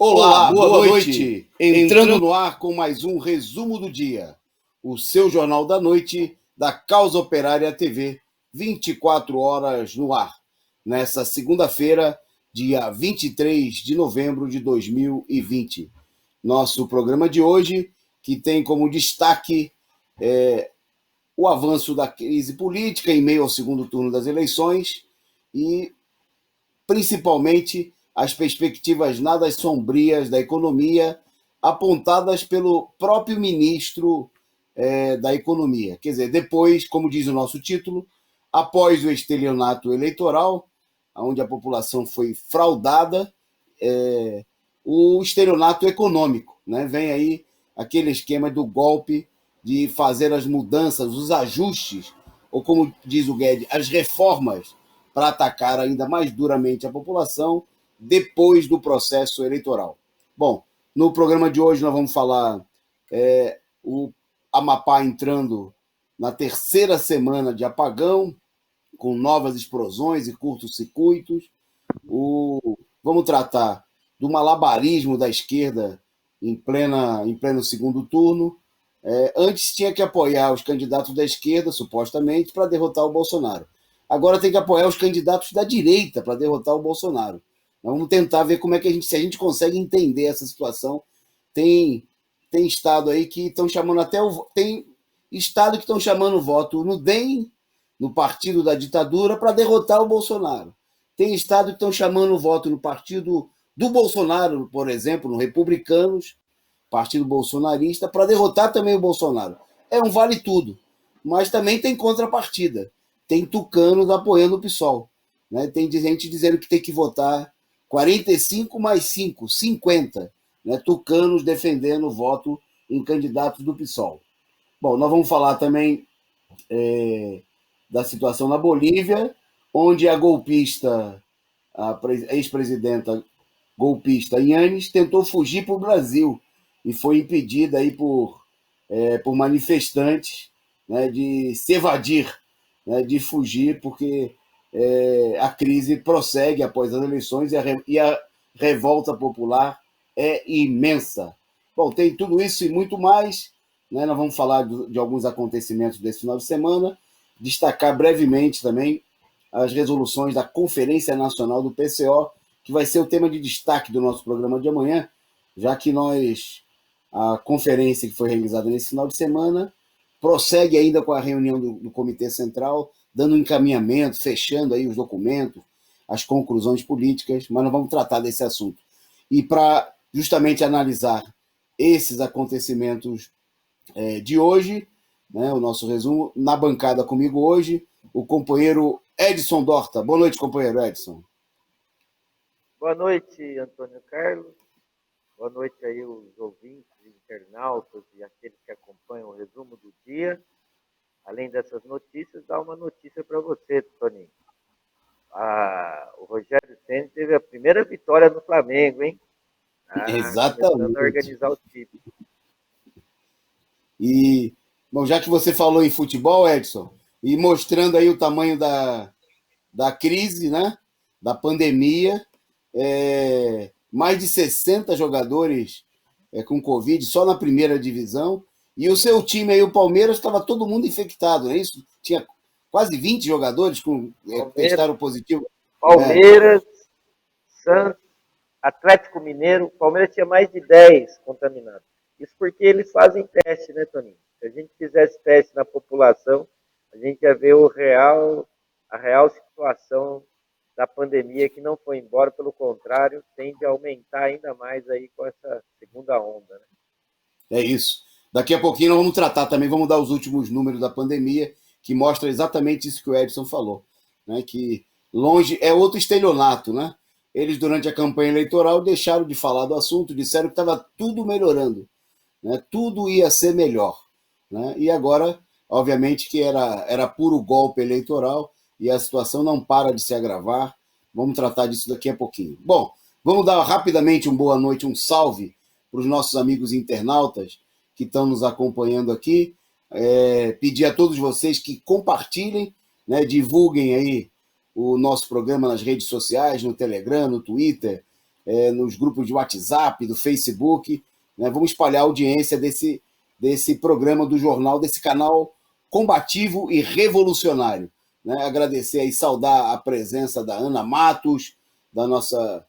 Olá, boa noite. Entrando no ar com mais um resumo do dia. O seu Jornal da Noite da Causa Operária TV, 24 horas no ar. Nessa segunda-feira, dia 23 de novembro de 2020. Nosso programa de hoje, que tem como destaque o avanço da crise política em meio ao segundo turno das eleições e, principalmente, as perspectivas nada sombrias da economia apontadas pelo próprio ministro da Economia. Quer dizer, depois, como diz o nosso título, após o estelionato eleitoral, onde a população foi fraudada, o estelionato econômico, né? Vem aí aquele esquema do golpe de fazer as mudanças, os ajustes, ou como diz o Guedes, as reformas para atacar ainda mais duramente a população depois do processo eleitoral. Bom, no programa de hoje nós vamos falar o Amapá entrando na terceira semana de apagão, com novas explosões e curtos-circuitos. Vamos tratar do malabarismo da esquerda em pleno segundo turno. Antes tinha que apoiar os candidatos da esquerda, supostamente, para derrotar o Bolsonaro. Agora tem que apoiar os candidatos da direita para derrotar o Bolsonaro. Vamos tentar ver como é que se a gente consegue entender essa situação. Tem estado aí que estão chamando tem estado que estão chamando o voto no DEM, no partido da ditadura, para derrotar o Bolsonaro. Tem estado que estão chamando o voto no partido do Bolsonaro, por exemplo, no Republicanos, partido bolsonarista, para derrotar também o Bolsonaro. É um vale tudo, mas também tem contrapartida. Tem tucanos apoiando o PSOL. Né? Tem gente dizendo que tem que votar 45 mais 5, 50. Né? Tucanos defendendo o voto em candidatos do PSOL. Bom, nós vamos falar também da situação na Bolívia, onde a ex-presidenta golpista Yanes tentou fugir para o Brasil e foi impedida aí por manifestantes, né, de se evadir, né, de fugir, porque a crise prossegue após as eleições e a revolta popular é imensa. Bom, tem tudo isso e muito mais. Né? Nós vamos falar de alguns acontecimentos desse final de semana, destacar brevemente também as resoluções da Conferência Nacional do PCO, que vai ser o tema de destaque do nosso programa de amanhã, já que a conferência que foi realizada nesse final de semana prossegue ainda com a reunião do Comitê Central, dando um encaminhamento, fechando aí os documentos, as conclusões políticas, mas nós vamos tratar desse assunto. E para justamente analisar esses acontecimentos de hoje, né, o nosso resumo, na bancada comigo hoje, o companheiro Edson Dorta. Boa noite, companheiro Edson. Boa noite, Antônio Carlos. Boa noite aí os ouvintes, internautas e aqueles que acompanham o resumo do dia. Além dessas notícias, dá uma notícia para você, Toninho. O Rogério Ceni teve a primeira vitória no Flamengo, hein? Exatamente. Começando a organizar o time. E, bom, já que você falou em futebol, Edson, e mostrando aí o tamanho da crise, né, da pandemia, mais de 60 jogadores com Covid só na primeira divisão, e o seu time aí, o Palmeiras, estava todo mundo infectado, não é isso? Tinha quase 20 jogadores testaram positivo. Palmeiras, Santos, Atlético Mineiro, o Palmeiras tinha mais de 10 contaminados. Isso porque eles fazem teste, né, Toninho? Se a gente fizesse teste na população, a gente ia ver a real situação da pandemia, que não foi embora, pelo contrário, tende a aumentar ainda mais aí com essa segunda onda, né? É isso. Daqui a pouquinho nós vamos tratar também, vamos dar os últimos números da pandemia, que mostra exatamente isso que o Edson falou, né? Que longe é outro estelionato, né? Eles, durante a campanha eleitoral, deixaram de falar do assunto, disseram que estava tudo melhorando, né? Tudo ia ser melhor, né? E agora, obviamente, que era puro golpe eleitoral e a situação não para de se agravar. Vamos tratar disso daqui a pouquinho. Bom, vamos dar rapidamente uma boa noite, um salve para os nossos amigos internautas que estão nos acompanhando aqui. Pedir a todos vocês que compartilhem, né, divulguem aí o nosso programa nas redes sociais, no Telegram, no Twitter, nos grupos de WhatsApp, do Facebook, né? Vamos espalhar a audiência desse programa do jornal, desse canal combativo e revolucionário. Né? Agradecer e saudar a presença da Ana Matos, da nossa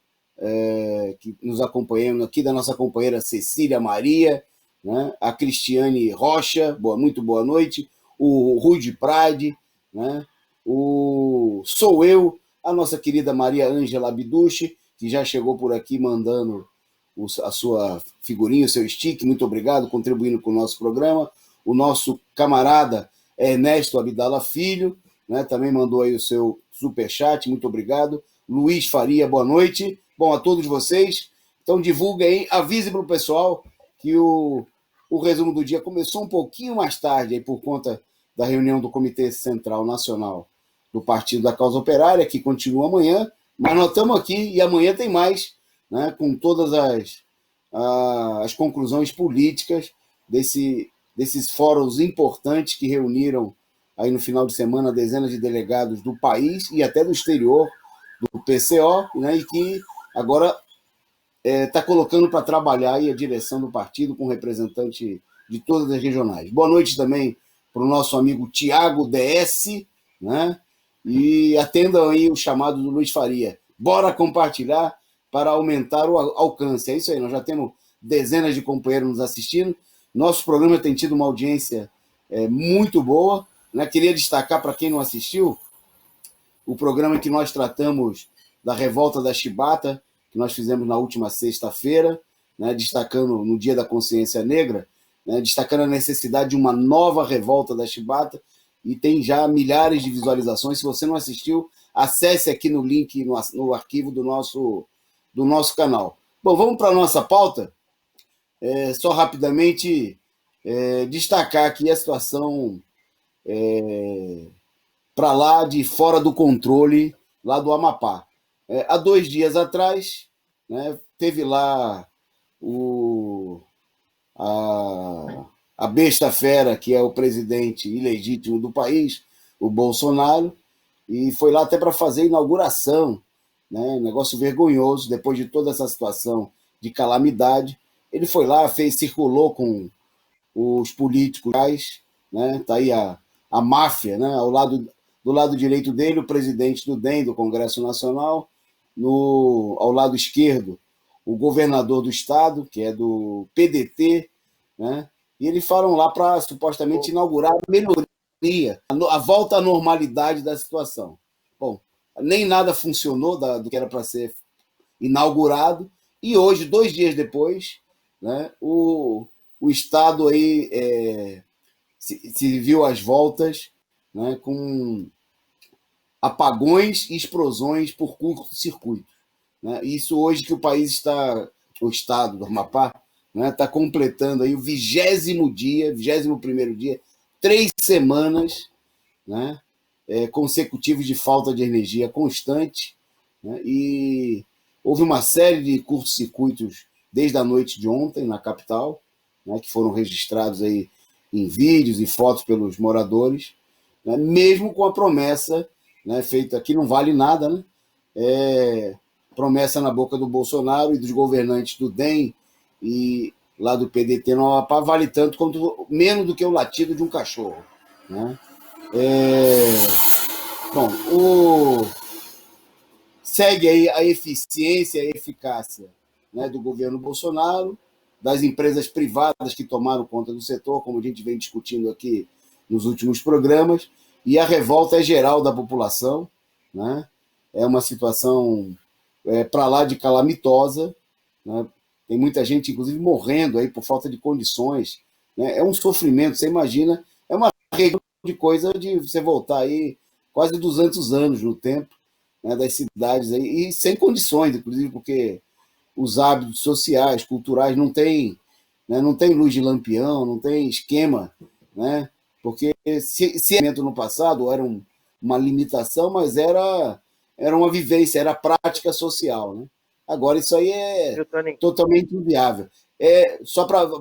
que nos acompanhamos aqui, da nossa companheira Cecília Maria, né? A Cristiane Rocha, muito boa noite, o Rui de Prade, né? Sou eu, a nossa querida Maria Ângela Abduche, que já chegou por aqui mandando a sua figurinha, o seu stick, muito obrigado, contribuindo com o nosso programa. O nosso camarada Ernesto Abdala Filho, né? Também mandou aí o seu superchat, muito obrigado. Luiz Faria, boa noite. Bom, a todos vocês, então divulguem aí, avise para o pessoal que o resumo do dia começou um pouquinho mais tarde, aí, por conta da reunião do Comitê Central Nacional do Partido da Causa Operária, que continua amanhã, mas nós estamos aqui e amanhã tem mais, né, com todas as conclusões políticas desses fóruns importantes que reuniram aí no final de semana dezenas de delegados do país e até do exterior, do PCO, né, e que agora está colocando para trabalhar aí a direção do partido com representante de todas as regionais. Boa noite também para o nosso amigo Tiago DS, né? E atendam aí o chamado do Luiz Faria. Bora compartilhar para aumentar o alcance. É isso aí, nós já temos dezenas de companheiros nos assistindo. Nosso programa tem tido uma audiência muito boa, né? Queria destacar para quem não assistiu o programa que nós tratamos da revolta da Chibata, que nós fizemos na última sexta-feira, né, destacando no Dia da Consciência Negra, né, destacando a necessidade de uma nova revolta da Chibata, e tem já milhares de visualizações. Se você não assistiu, acesse aqui no link, no arquivo do nosso canal. Bom, vamos para a nossa pauta. Só rapidamente destacar aqui a situação para lá de fora do controle, lá do Amapá. Há 2 dias atrás, né, teve lá a besta fera, que é o presidente ilegítimo do país, o Bolsonaro, e foi lá até para fazer a inauguração, né, um negócio vergonhoso, depois de toda essa situação de calamidade. Ele foi lá, circulou com os políticos, né, tá aí a máfia, né, do lado direito dele, o presidente do DEM, do Congresso Nacional, ao lado esquerdo, o governador do estado, que é do PDT, né? E eles foram lá para supostamente inaugurar a melhoria, a volta à normalidade da situação. Bom, nem nada funcionou do que era para ser inaugurado, e hoje, 2 dias depois, né, o estado aí se viu às voltas, né, com apagões e explosões por curto-circuito. Né? Isso hoje que o país está, o estado do Amapá, né, está completando aí o 21º dia, 3 semanas, né, consecutivos de falta de energia constante, né, e houve uma série de curtos-circuitos desde a noite de ontem na capital, né, que foram registrados aí em vídeos e fotos pelos moradores, né, mesmo com a promessa, né, feita aqui, não vale nada, né? Promessa na boca do Bolsonaro e dos governantes do DEM e lá do PDT no Amapá, vale tanto quanto menos do que o latido de um cachorro, né? Bom, segue aí a eficiência e a eficácia, né, do governo Bolsonaro, das empresas privadas que tomaram conta do setor, como a gente vem discutindo aqui nos últimos programas, e a revolta geral da população, né? É uma situação para lá de calamitosa, né? Tem muita gente, inclusive, morrendo aí por falta de condições, né? É um sofrimento, você imagina, é uma regra de coisa de você voltar aí quase 200 anos no tempo, né, das cidades aí, e sem condições, inclusive, porque os hábitos sociais, culturais, não tem, né, não tem luz de lampião, não tem esquema, né? Porque se no passado era uma limitação, mas era uma vivência, era prática social, né? Agora isso aí é totalmente inviável.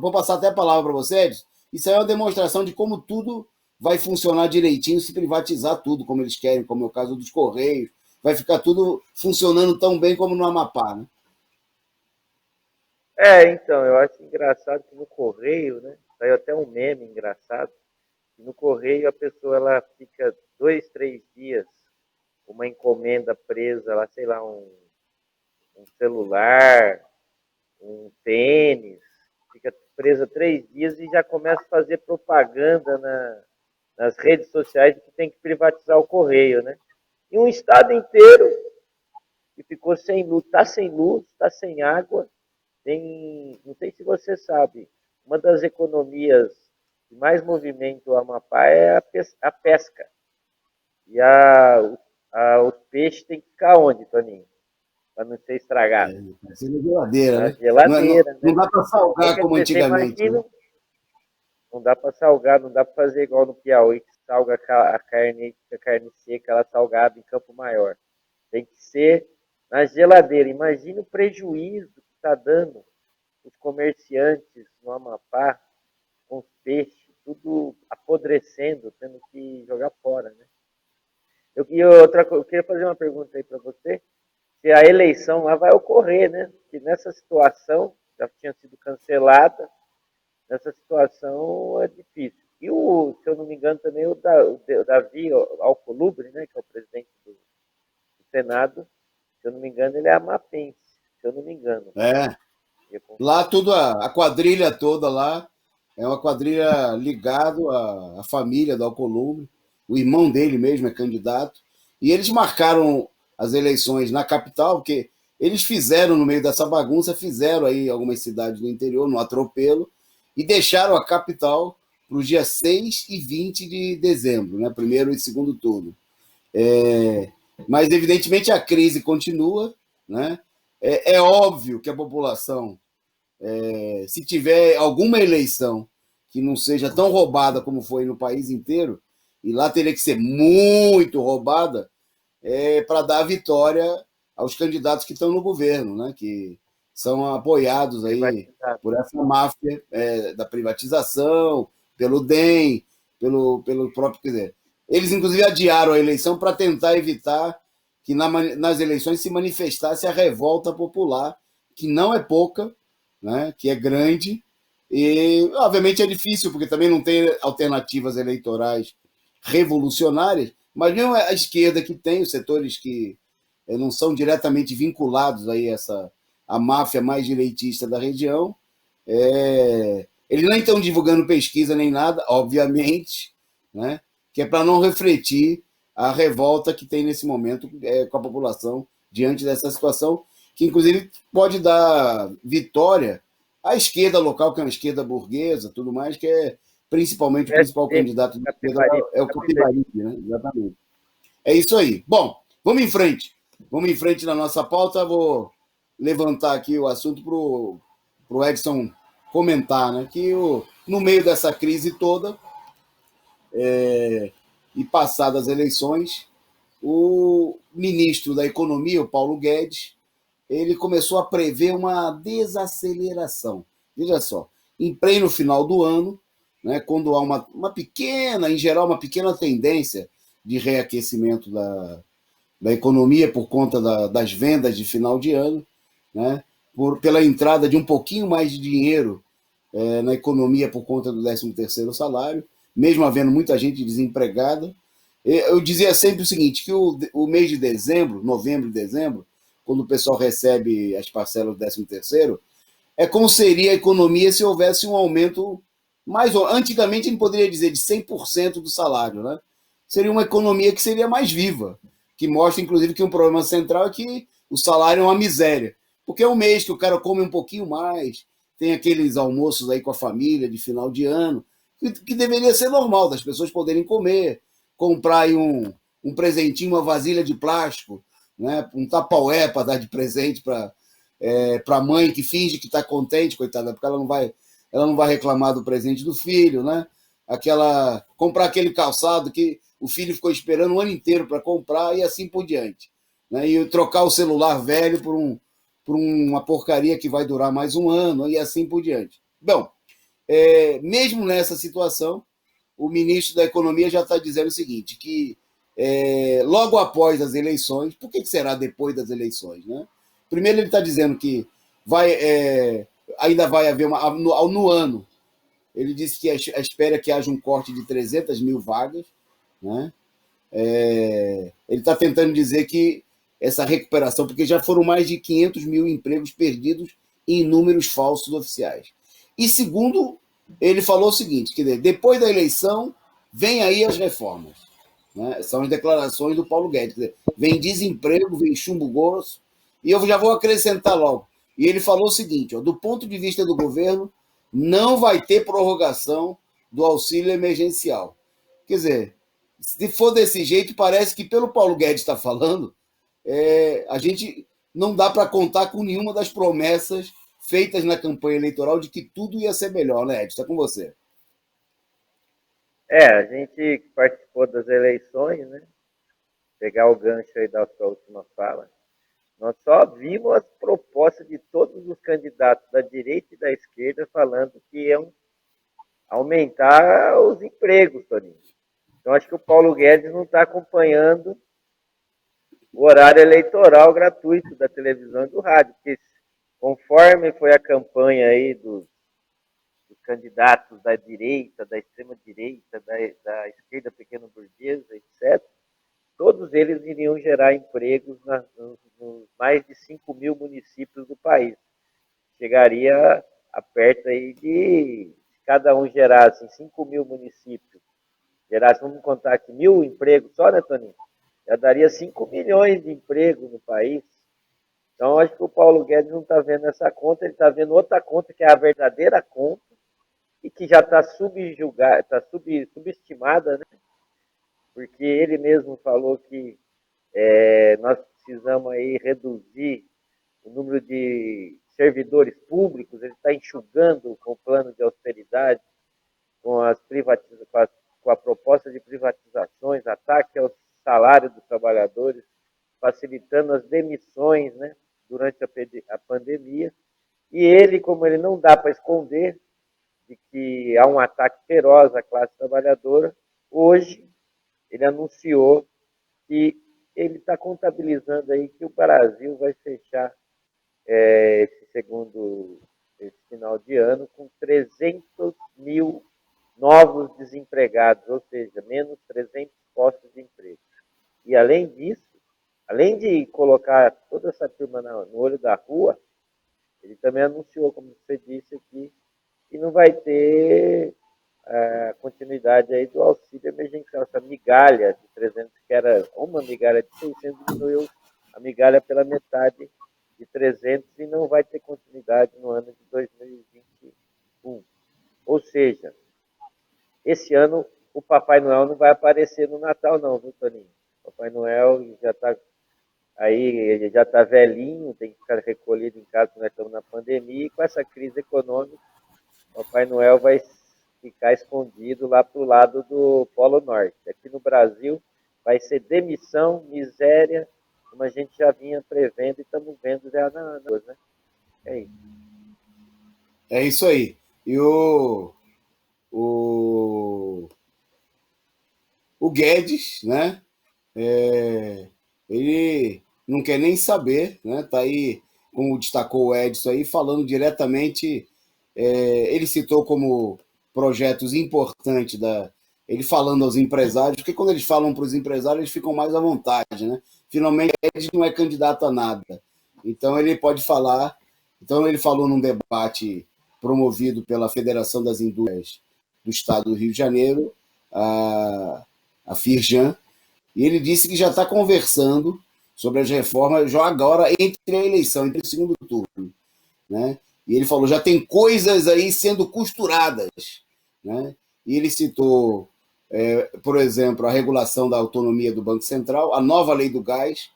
Vou passar até a palavra para você, Edson. Isso aí é uma demonstração de como tudo vai funcionar direitinho se privatizar tudo, como eles querem, como é o caso dos Correios. Vai ficar tudo funcionando tão bem como no Amapá, né? Então, eu acho engraçado que no correio, né? Saiu até um meme engraçado. No correio a pessoa ela fica 2, 3 dias uma encomenda presa lá, sei lá, um celular, um tênis, fica presa 3 dias e já começa a fazer propaganda nas redes sociais de que tem que privatizar o correio, né? E um estado inteiro que ficou sem luz, está sem água, não sei se você sabe, uma das economias que mais movimenta o Amapá é a pesca. E os peixes têm que ficar onde, Toninho? Para não ser estragado. Vai ser na geladeira, Na né? Não, geladeira, não né? dá para Então, salgar quer como dizer, você antigamente, né? imagina, não dá para salgar, não dá para fazer igual no Piauí, que salga a carne seca, ela salgada em Campo Maior. Tem que ser na geladeira. Imagina o prejuízo que está dando os comerciantes no Amapá com os peixes, tudo apodrecendo, tendo que jogar fora, né? Eu queria fazer uma pergunta aí para você, se a eleição lá vai ocorrer, né? Que nessa situação já tinha sido cancelada, nessa situação é difícil. E se eu não me engano, também o Davi Alcolumbre, né, que é o presidente do Senado, se eu não me engano, ele é amapense, se eu não me engano. É. Lá tudo, a quadrilha toda lá, é uma quadrilha ligado à família do Alcolumbre, o irmão dele mesmo é candidato, e eles marcaram as eleições na capital, porque eles fizeram, no meio dessa bagunça, fizeram aí algumas cidades do interior, no atropelo, e deixaram a capital para os dias 6 e 20 de dezembro, né? Primeiro e segundo turno. Mas, evidentemente, a crise continua, né? É óbvio que a população, se tiver alguma eleição que não seja tão roubada como foi no país inteiro, e lá teria que ser muito roubada, para dar a vitória aos candidatos que estão no governo, né? Que são apoiados aí por essa máfia da privatização, pelo DEM, pelo próprio. Quer dizer, eles, inclusive, adiaram a eleição para tentar evitar que nas eleições se manifestasse a revolta popular, que não é pouca, né? Que é grande, e, obviamente, é difícil, porque também não tem alternativas eleitorais revolucionárias, mas mesmo a esquerda que tem, os setores que não são diretamente vinculados aí a máfia mais direitista da região, eles nem estão divulgando pesquisa nem nada, obviamente, né, que é para não refletir a revolta que tem nesse momento com a população diante dessa situação, que inclusive pode dar vitória à esquerda local, que é uma esquerda burguesa, tudo mais, que é principalmente o principal candidato de esquerda é o Capibaribe, né? Exatamente. É isso aí. Bom, vamos em frente. Vamos em frente na nossa pauta. Vou levantar aqui o assunto para o Edson comentar, né? Que no meio dessa crise toda, e passadas as eleições, o ministro da Economia, o Paulo Guedes, ele começou a prever uma desaceleração. Veja só, em pleno final do ano, né, quando há uma pequena, em geral, uma pequena tendência de reaquecimento da economia por conta das vendas de final de ano, né, pela entrada de um pouquinho mais de dinheiro na economia por conta do 13º salário, mesmo havendo muita gente desempregada. Eu dizia sempre o seguinte, que o mês de dezembro, novembro e dezembro, quando o pessoal recebe as parcelas do 13º, é como seria a economia se houvesse um aumento mais. Antigamente, a gente poderia dizer de 100% do salário, né? Seria uma economia que seria mais viva, que mostra, inclusive, que um problema central é que o salário é uma miséria. Porque é um mês que o cara come um pouquinho mais, tem aqueles almoços aí com a família de final de ano, que deveria ser normal, das pessoas poderem comer, comprar aí um presentinho, uma vasilha de plástico, né? Um tapaué para dar de presente para a mãe que finge que está contente, coitada, porque ela não vai reclamar do presente do filho, né? Comprar aquele calçado que o filho ficou esperando um ano inteiro para comprar e assim por diante, né? E trocar o celular velho por uma porcaria que vai durar mais um ano e assim por diante. Bom, mesmo nessa situação, o ministro da Economia já está dizendo o seguinte, que logo após as eleições, por que será depois das eleições, né? Primeiro ele está dizendo que ainda vai haver no ano. Ele disse que espera que haja um corte de 300 mil vagas, né? Ele está tentando dizer que essa recuperação, porque já foram mais de 500 mil empregos perdidos em números falsos oficiais. E segundo, ele falou o seguinte, quer dizer, depois da eleição, vem aí as reformas. Né? São as declarações do Paulo Guedes. Quer dizer, vem desemprego, vem chumbo grosso, e eu já vou acrescentar logo. E ele falou o seguinte, ó, do ponto de vista do governo, não vai ter prorrogação do auxílio emergencial. Quer dizer, se for desse jeito, parece que pelo Paulo Guedes está falando, a gente não dá para contar com nenhuma das promessas feitas na campanha eleitoral de que tudo ia ser melhor, né, Ed? Está com você. A gente participou das eleições, né? Pegar o gancho aí da sua última fala. Nós só vimos as propostas de todos os candidatos da direita e da esquerda falando que iam aumentar os empregos, Toninho. Então, acho que o Paulo Guedes não está acompanhando o horário eleitoral gratuito da televisão e do rádio, porque conforme foi a campanha aí dos candidatos da direita, da extrema-direita, da esquerda pequeno-burguesa, etc., todos eles iriam gerar empregos nos mais de 5 mil municípios do país. Chegaria a perto aí de cada um gerasse em 5 mil municípios, gerasse, vamos contar aqui, 1.000 empregos só, né, Toninho? Já daria 5 milhões de empregos no país. Então, acho que o Paulo Guedes não está vendo essa conta, ele está vendo outra conta, que é a verdadeira conta, e que já está subjugada, está subestimada, né? Porque ele mesmo falou que nós precisamos aí reduzir o número de servidores públicos, ele está enxugando com o plano de austeridade, com a proposta de privatizações, ataque ao salário dos trabalhadores, facilitando as demissões, né, durante a pandemia. E ele, como ele não dá para esconder de que há um ataque feroz à classe trabalhadora, hoje ele anunciou que ele está contabilizando aí que o Brasil vai fechar esse final de ano com 300 mil novos desempregados, ou seja, menos 300 postos de emprego. E além disso, além de colocar toda essa turma no olho da rua, ele também anunciou, como você disse aqui, que não vai ter a continuidade aí do auxílio emergencial, essa migalha de 300, que era uma migalha de 600, diminuiu a migalha pela metade de 300 e não vai ter continuidade no ano de 2021. Ou seja, esse ano o Papai Noel não vai aparecer no Natal não, viu, Toninho? O Papai Noel já está aí, ele já está velhinho, tem que ficar recolhido em casa, nós estamos na pandemia, e com essa crise econômica, o Papai Noel vai ficar escondido lá para o lado do Polo Norte. Aqui no Brasil vai ser demissão, miséria, como a gente já vinha prevendo e estamos vendo já né? É isso. É isso aí. E o Guedes, né? Ele não quer nem saber, né? Tá aí, como destacou o Edson aí, falando diretamente. Ele citou como projetos importantes ele falando aos empresários, porque quando eles falam para os empresários, eles ficam mais à vontade, né? Finalmente, ele não é candidato a nada. Então, ele pode falar. Então, ele falou num debate promovido pela Federação das Indústrias do Estado do Rio de Janeiro, a Firjan, e ele disse que já está conversando sobre as reformas já agora entre a eleição, entre o segundo turno, né? E ele falou, já tem coisas aí sendo costuradas, né? E ele citou, por exemplo, a regulação da autonomia do Banco Central, a nova lei do gás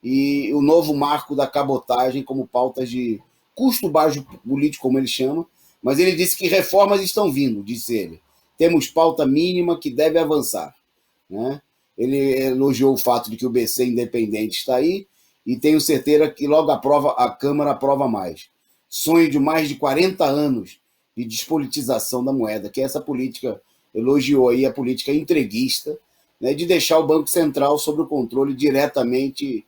e o novo marco da cabotagem como pautas de custo baixo político, como ele chama, mas ele disse que reformas estão vindo, disse ele. Temos pauta mínima que deve avançar, né? Ele elogiou o fato de que o BC independente está aí e tenho certeza que logo a Câmara aprova mais. Sonho de mais de 40 anos de despolitização da moeda, que é essa política, elogiou aí a política entreguista, né, de deixar o Banco Central sob o controle diretamente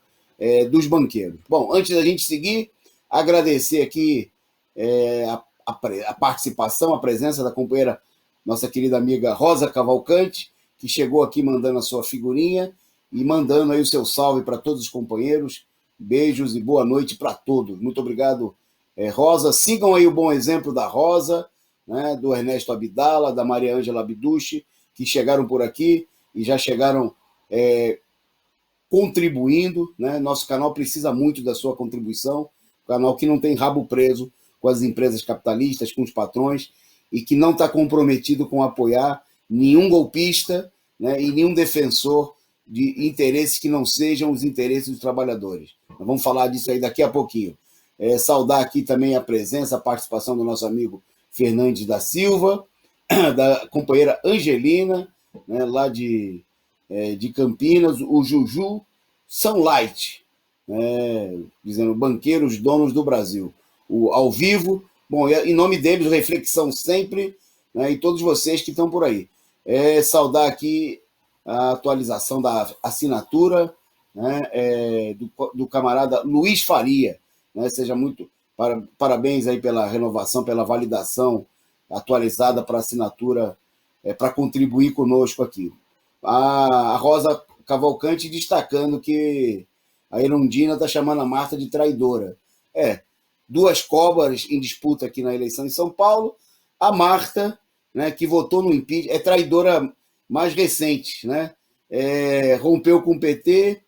dos banqueiros. Bom, antes da gente seguir, agradecer aqui a participação, a presença da companheira, nossa querida amiga Rosa Cavalcante, que chegou aqui mandando a sua figurinha e mandando aí o seu salve para todos os companheiros. Beijos e boa noite para todos. Muito obrigado, Rosa. Sigam aí o bom exemplo da Rosa, né, do Ernesto Abdala, da Maria Ângela Abducci, que chegaram por aqui e já chegaram contribuindo, né? Nosso canal precisa muito da sua contribuição, canal que não tem rabo preso com as empresas capitalistas, com os patrões, e que não está comprometido com apoiar nenhum golpista, né, e nenhum defensor de interesses que não sejam os interesses dos trabalhadores. Nós vamos falar disso aí daqui a pouquinho. Saudar aqui também a presença, a participação do nosso amigo Fernandes da Silva, da companheira Angelina, né, lá de Campinas, o Juju Sunlight, dizendo banqueiros donos do Brasil, ao vivo. Bom, em nome deles, reflexão sempre, né, e todos vocês que estão por aí. Saudar aqui a atualização da assinatura, né, do camarada Luiz Faria, né, seja muito parabéns aí pela renovação, pela validação atualizada para assinatura, para contribuir conosco aqui. A Rosa Cavalcante destacando que a Erundina está chamando a Marta de traidora. Duas cobras em disputa aqui na eleição em São Paulo. A Marta, né, que votou no impeachment, é traidora mais recente, né? Rompeu com o PT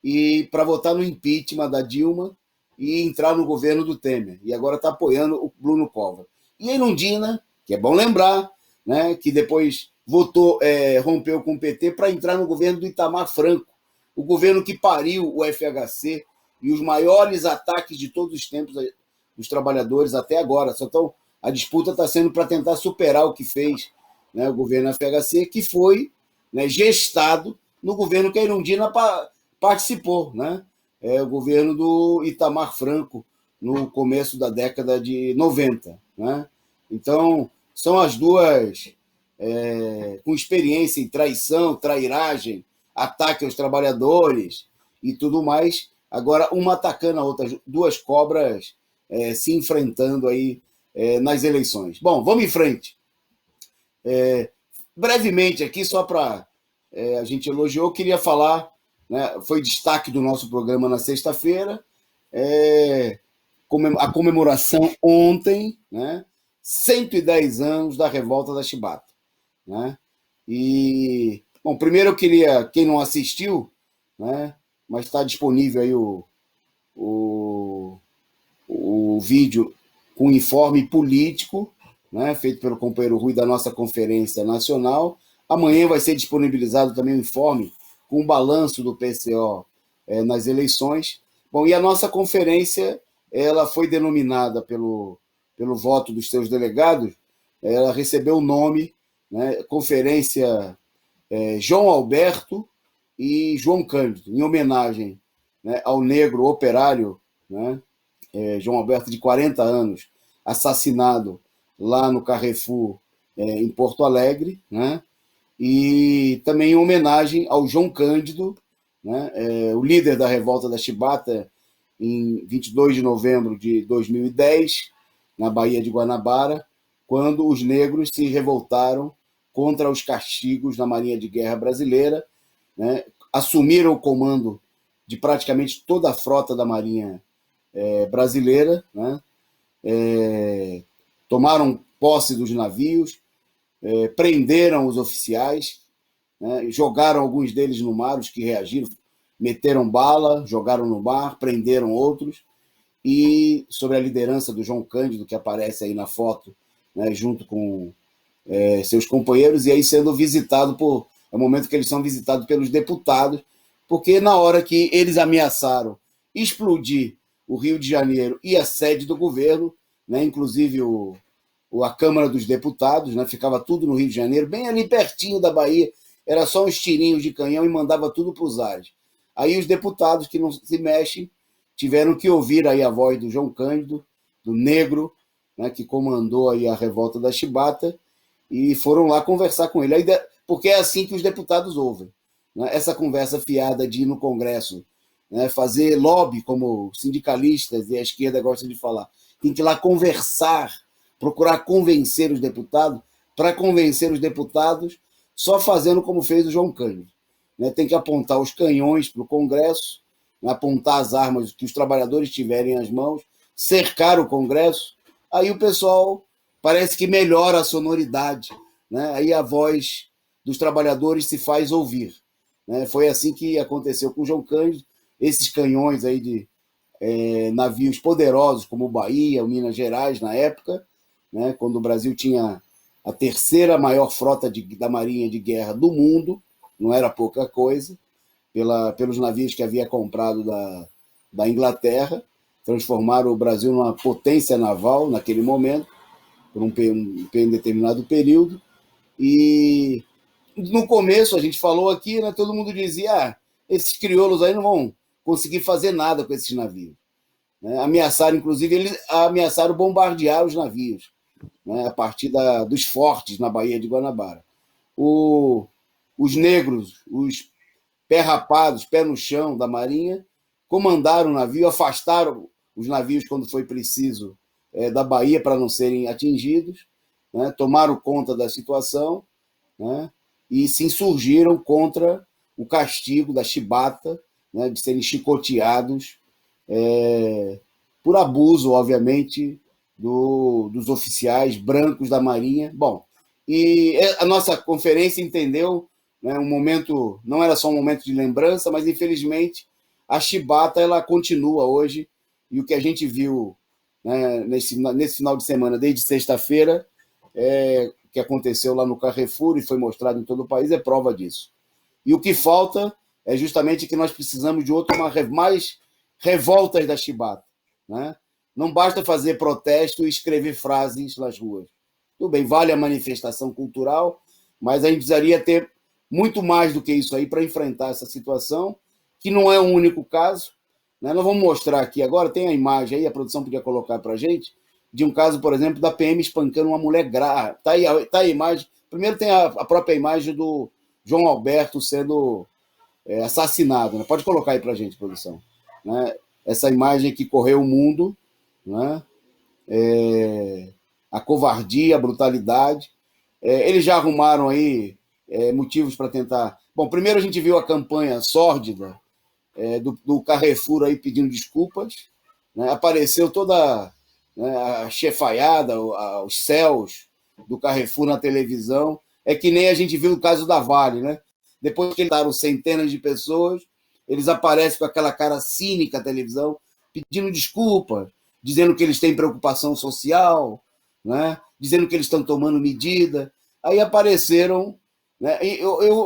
e para votar no impeachment da Dilma e entrar no governo do Temer. E agora está apoiando o Bruno Covas. E a Erundina, que é bom lembrar, né, que depois rompeu com o PT para entrar no governo do Itamar Franco, o governo que pariu o FHC e os maiores ataques de todos os tempos dos trabalhadores até agora. A disputa está sendo para tentar superar o que fez, né, o governo FHC, que foi, né, gestado no governo que a Erundina participou, né? O governo do Itamar Franco, no começo da década de 90. Né? Então, são as duas com experiência em traição, trairagem, ataque aos trabalhadores e tudo mais. Agora, uma atacando a outra, duas cobras se enfrentando aí nas eleições. Bom, vamos em frente. Brevemente aqui, só para a gente elogiou, queria falar, né, foi destaque do nosso programa na sexta-feira, a comemoração ontem, né, 110 anos da Revolta da Chibata. Né? E, bom, primeiro eu queria, quem não assistiu, né, mas está disponível aí o vídeo com informe político, né, feito pelo companheiro Rui da nossa Conferência Nacional. Amanhã vai ser disponibilizado também o informe com o balanço do PCO nas eleições. Bom, e a nossa conferência, ela foi denominada pelo voto dos seus delegados, ela recebeu o nome, né, Conferência João Alberto e João Cândido, em homenagem, né, ao negro operário, né, João Alberto, de 40 anos, assassinado lá no Carrefour, em Porto Alegre, né, e também em homenagem ao João Cândido, né, o líder da Revolta da Chibata, em 22 de novembro de 2010, na Baía de Guanabara, quando os negros se revoltaram contra os castigos da Marinha de Guerra brasileira, né, assumiram o comando de praticamente toda a frota da Marinha brasileira, né, tomaram posse dos navios, prenderam os oficiais, né, jogaram alguns deles no mar, os que reagiram, meteram bala, jogaram no mar, prenderam outros, e sob a liderança do João Cândido, que aparece aí na foto, né, junto com seus companheiros, e aí sendo visitado é o momento que eles são visitados pelos deputados, porque na hora que eles ameaçaram explodir o Rio de Janeiro e a sede do governo, né, inclusive a Câmara dos Deputados, né, ficava tudo no Rio de Janeiro, bem ali pertinho da Bahia, era só uns tirinhos de canhão e mandava tudo para os ares. Aí os deputados que não se mexem tiveram que ouvir aí a voz do João Cândido, do negro, né, que comandou aí a Revolta da Chibata, e foram lá conversar com ele. Aí, porque é assim que os deputados ouvem, né, essa conversa fiada de ir no Congresso, né, fazer lobby, como sindicalistas e a esquerda gosta de falar. tem que ir lá conversar, procurar convencer os deputados, para convencer os deputados só fazendo como fez o João Cândido. Né? Tem que apontar os canhões para o Congresso, né? Apontar as armas que os trabalhadores tiverem às mãos, cercar o Congresso, aí o pessoal parece que melhora a sonoridade, né? Aí a voz dos trabalhadores se faz ouvir. Né? Foi assim que aconteceu com o João Cândido, esses canhões aí de navios poderosos como o Bahia, o Minas Gerais na época, né? Quando o Brasil tinha a terceira maior frota da Marinha de Guerra do mundo, não era pouca coisa, pelos navios que havia comprado da Inglaterra, transformaram o Brasil numa potência naval naquele momento, por um determinado período. E no começo, a gente falou aqui, né, todo mundo dizia, esses crioulos aí não vão conseguir fazer nada com esses navios. Né? Ameaçaram, inclusive, eles ameaçaram bombardear os navios, né, a partir dos fortes na Baía de Guanabara. Os negros, os pé rapados, pé no chão da Marinha, comandaram o navio, afastaram os navios quando foi preciso da Bahia para não serem atingidos, né, tomaram conta da situação, né, e se insurgiram contra o castigo da chibata, né, de serem chicoteados por abuso, obviamente, dos oficiais brancos da Marinha. Bom, e a nossa conferência entendeu, né, um momento, não era só um momento de lembrança, mas infelizmente a chibata ela continua hoje, e o que a gente viu, né, nesse final de semana, desde sexta-feira, que aconteceu lá no Carrefour e foi mostrado em todo o país, é prova disso. E o que falta é justamente que nós precisamos de mais revoltas da chibata. Né? Não basta fazer protesto e escrever frases nas ruas. Tudo bem, vale a manifestação cultural, mas a gente precisaria ter muito mais do que isso aí para enfrentar essa situação, que não é o único caso. Né? Nós vamos mostrar aqui agora, tem a imagem aí, a produção podia colocar para a gente, de um caso, por exemplo, da PM espancando uma mulher grávida. Está aí, tá a imagem. Primeiro tem a própria imagem do João Alberto sendo assassinado. Né? Pode colocar aí para a gente, produção. Né? Essa imagem que correu o mundo, né? A covardia, a brutalidade. Eles já arrumaram aí motivos para tentar... Bom, primeiro a gente viu a campanha sórdida do Carrefour aí pedindo desculpas. Né? Apareceu toda, né, a chefaiada, os céus do Carrefour na televisão. É que nem a gente viu o caso da Vale, né? Depois que estaram centenas de pessoas, eles aparecem com aquela cara cínica na televisão, pedindo desculpas, dizendo que eles têm preocupação social, né? Dizendo que eles estão tomando medida. Aí apareceram... Né?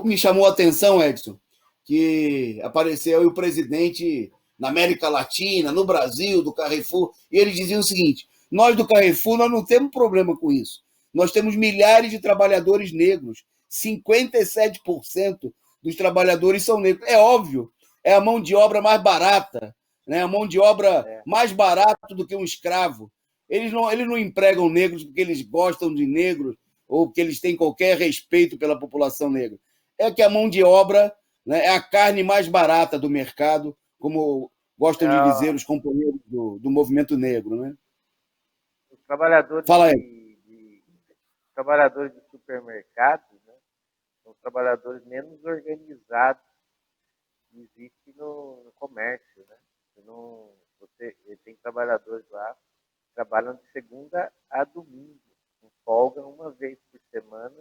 Me chamou a atenção, Edson, que apareceu o presidente na América Latina, no Brasil, do Carrefour, e ele dizia o seguinte: nós do Carrefour nós não temos problema com isso. Nós temos milhares de trabalhadores negros, 57% dos trabalhadores são negros. É óbvio, é a mão de obra mais barata, né? A mão de obra mais barata do que um escravo. Eles não empregam negros porque eles gostam de negros ou porque eles têm qualquer respeito pela população negra. É que a mão de obra, né, é a carne mais barata do mercado, como gostam de dizer os companheiros do movimento negro. Né? Os trabalhadores, Fala aí. Trabalhadores de supermercados, né, são os trabalhadores menos organizados que existem no comércio. Né? Tem trabalhadores lá que trabalham de segunda a domingo, com folga uma vez por semana,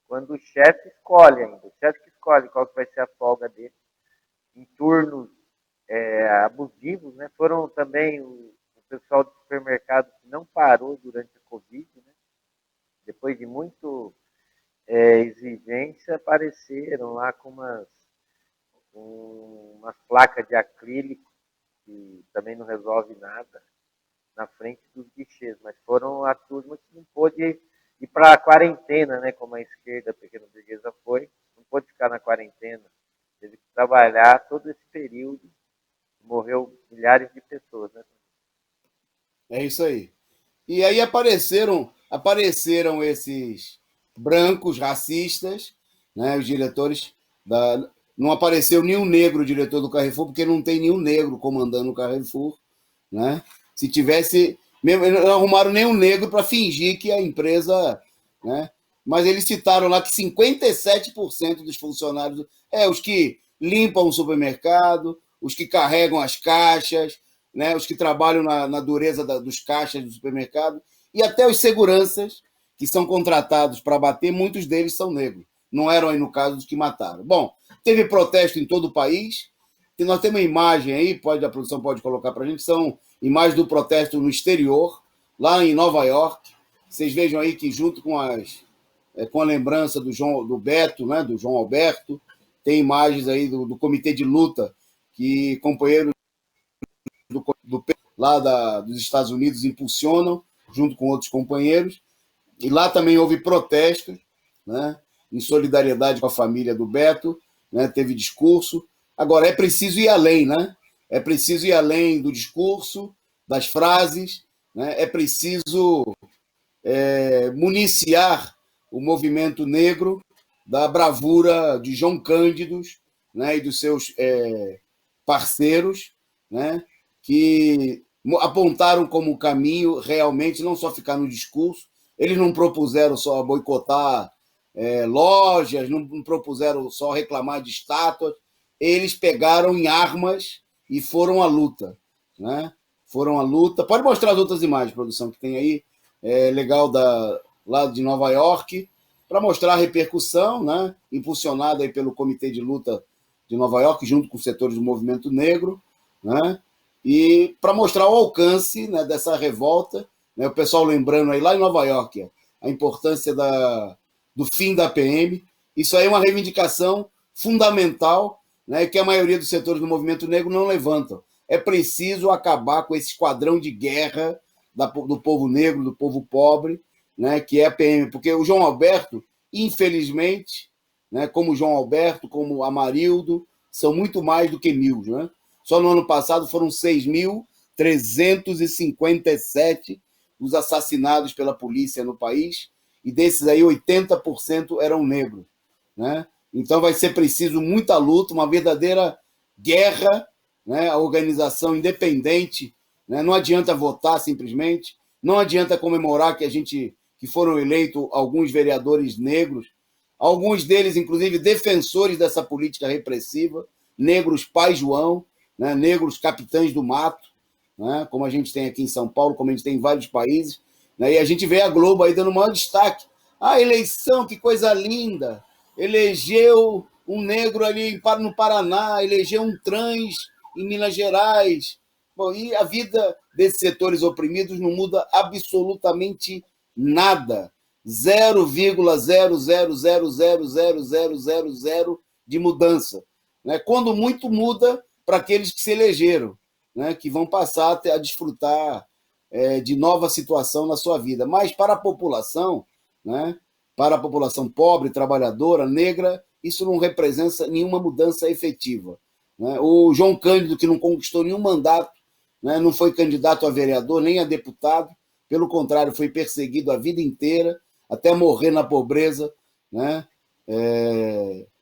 quando o chefe escolhe ainda. O chefe que escolhe qual que vai ser a folga dele, em turnos abusivos. Né? Foram também o pessoal do supermercado que não parou durante a Covid. Né? Depois de muito exigência, apareceram lá com umas placas de acrílico, que também não resolve nada, na frente dos guichês, mas foram a turma que não pôde ir para a quarentena, né, como a esquerda pequena burguesa foi, não pôde ficar na quarentena, teve que trabalhar todo esse período, morreu milhares de pessoas. Né? É isso aí. E aí apareceram esses brancos racistas, né, os diretores não apareceu nenhum negro diretor do Carrefour, porque não tem nenhum negro comandando o Carrefour. Né? Se tivesse, Não arrumaram nenhum negro para fingir que a empresa... Né? Mas eles citaram lá que 57% dos funcionários... os que limpam o supermercado, os que carregam as caixas, né? Os que trabalham na dureza dos caixas do supermercado, e até os seguranças que são contratados para bater, muitos deles são negros. Não eram aí no caso dos que mataram. Bom, teve protesto em todo o país. E nós temos uma imagem aí, a produção pode colocar para a gente, são imagens do protesto no exterior, lá em Nova York. Vocês vejam aí que junto com a lembrança do Beto, né, do João Alberto, tem imagens aí do comitê de luta que companheiros lá dos Estados Unidos impulsionam, junto com outros companheiros. E lá também houve protestos, né, em solidariedade com a família do Beto, né, teve discurso. Agora, é preciso ir além, né? É preciso ir além do discurso, das frases, né? É preciso municiar o movimento negro da bravura de João Cândido, né, e dos seus parceiros, né, que apontaram como caminho realmente não só ficar no discurso. Eles não propuseram só boicotar lojas, não propuseram só reclamar de estátuas. Eles pegaram em armas e foram à luta, né? Foram à luta. Pode mostrar as outras imagens, produção, que tem aí, legal lá de Nova York, para mostrar a repercussão, né? Impulsionada aí pelo Comitê de Luta de Nova York, junto com os setores do movimento negro, né? E para mostrar o alcance, né, dessa revolta, né? O pessoal lembrando aí lá em Nova York a importância do fim da PM. Isso aí é uma reivindicação fundamental, né, que a maioria dos setores do movimento negro não levantam. É preciso acabar com esse esquadrão de guerra do povo negro, do povo pobre, né, que é a PM. Porque o João Alberto, infelizmente, né, como o João Alberto, como Amarildo, são muito mais do que 1.000. Né? Só no ano passado foram 6.357 os assassinados pela polícia no país, e desses aí 80% eram negros. Né? Então vai ser preciso muita luta, uma verdadeira guerra, né? A organização independente, né? Não adianta votar simplesmente, não adianta comemorar que foram eleitos alguns vereadores negros, alguns deles, inclusive, defensores dessa política repressiva, negros Pai João, né? Negros capitães do mato, né? Como a gente tem aqui em São Paulo, como a gente tem em vários países, né? E a gente vê a Globo aí dando maior destaque. A eleição, que coisa linda! Elegeu um negro ali no Paraná, elegeu um trans em Minas Gerais. Bom, e a vida desses setores oprimidos não muda absolutamente nada. 0,000000000 de mudança. Né? Quando muito muda para aqueles que se elegeram, né? Que vão passar a desfrutar de nova situação na sua vida. Mas para a população, né? Para a população pobre, trabalhadora, negra, isso não representa nenhuma mudança efetiva. Né? O João Cândido, que não conquistou nenhum mandato, né? Não foi candidato a vereador nem a deputado, pelo contrário, foi perseguido a vida inteira, até morrer na pobreza, né?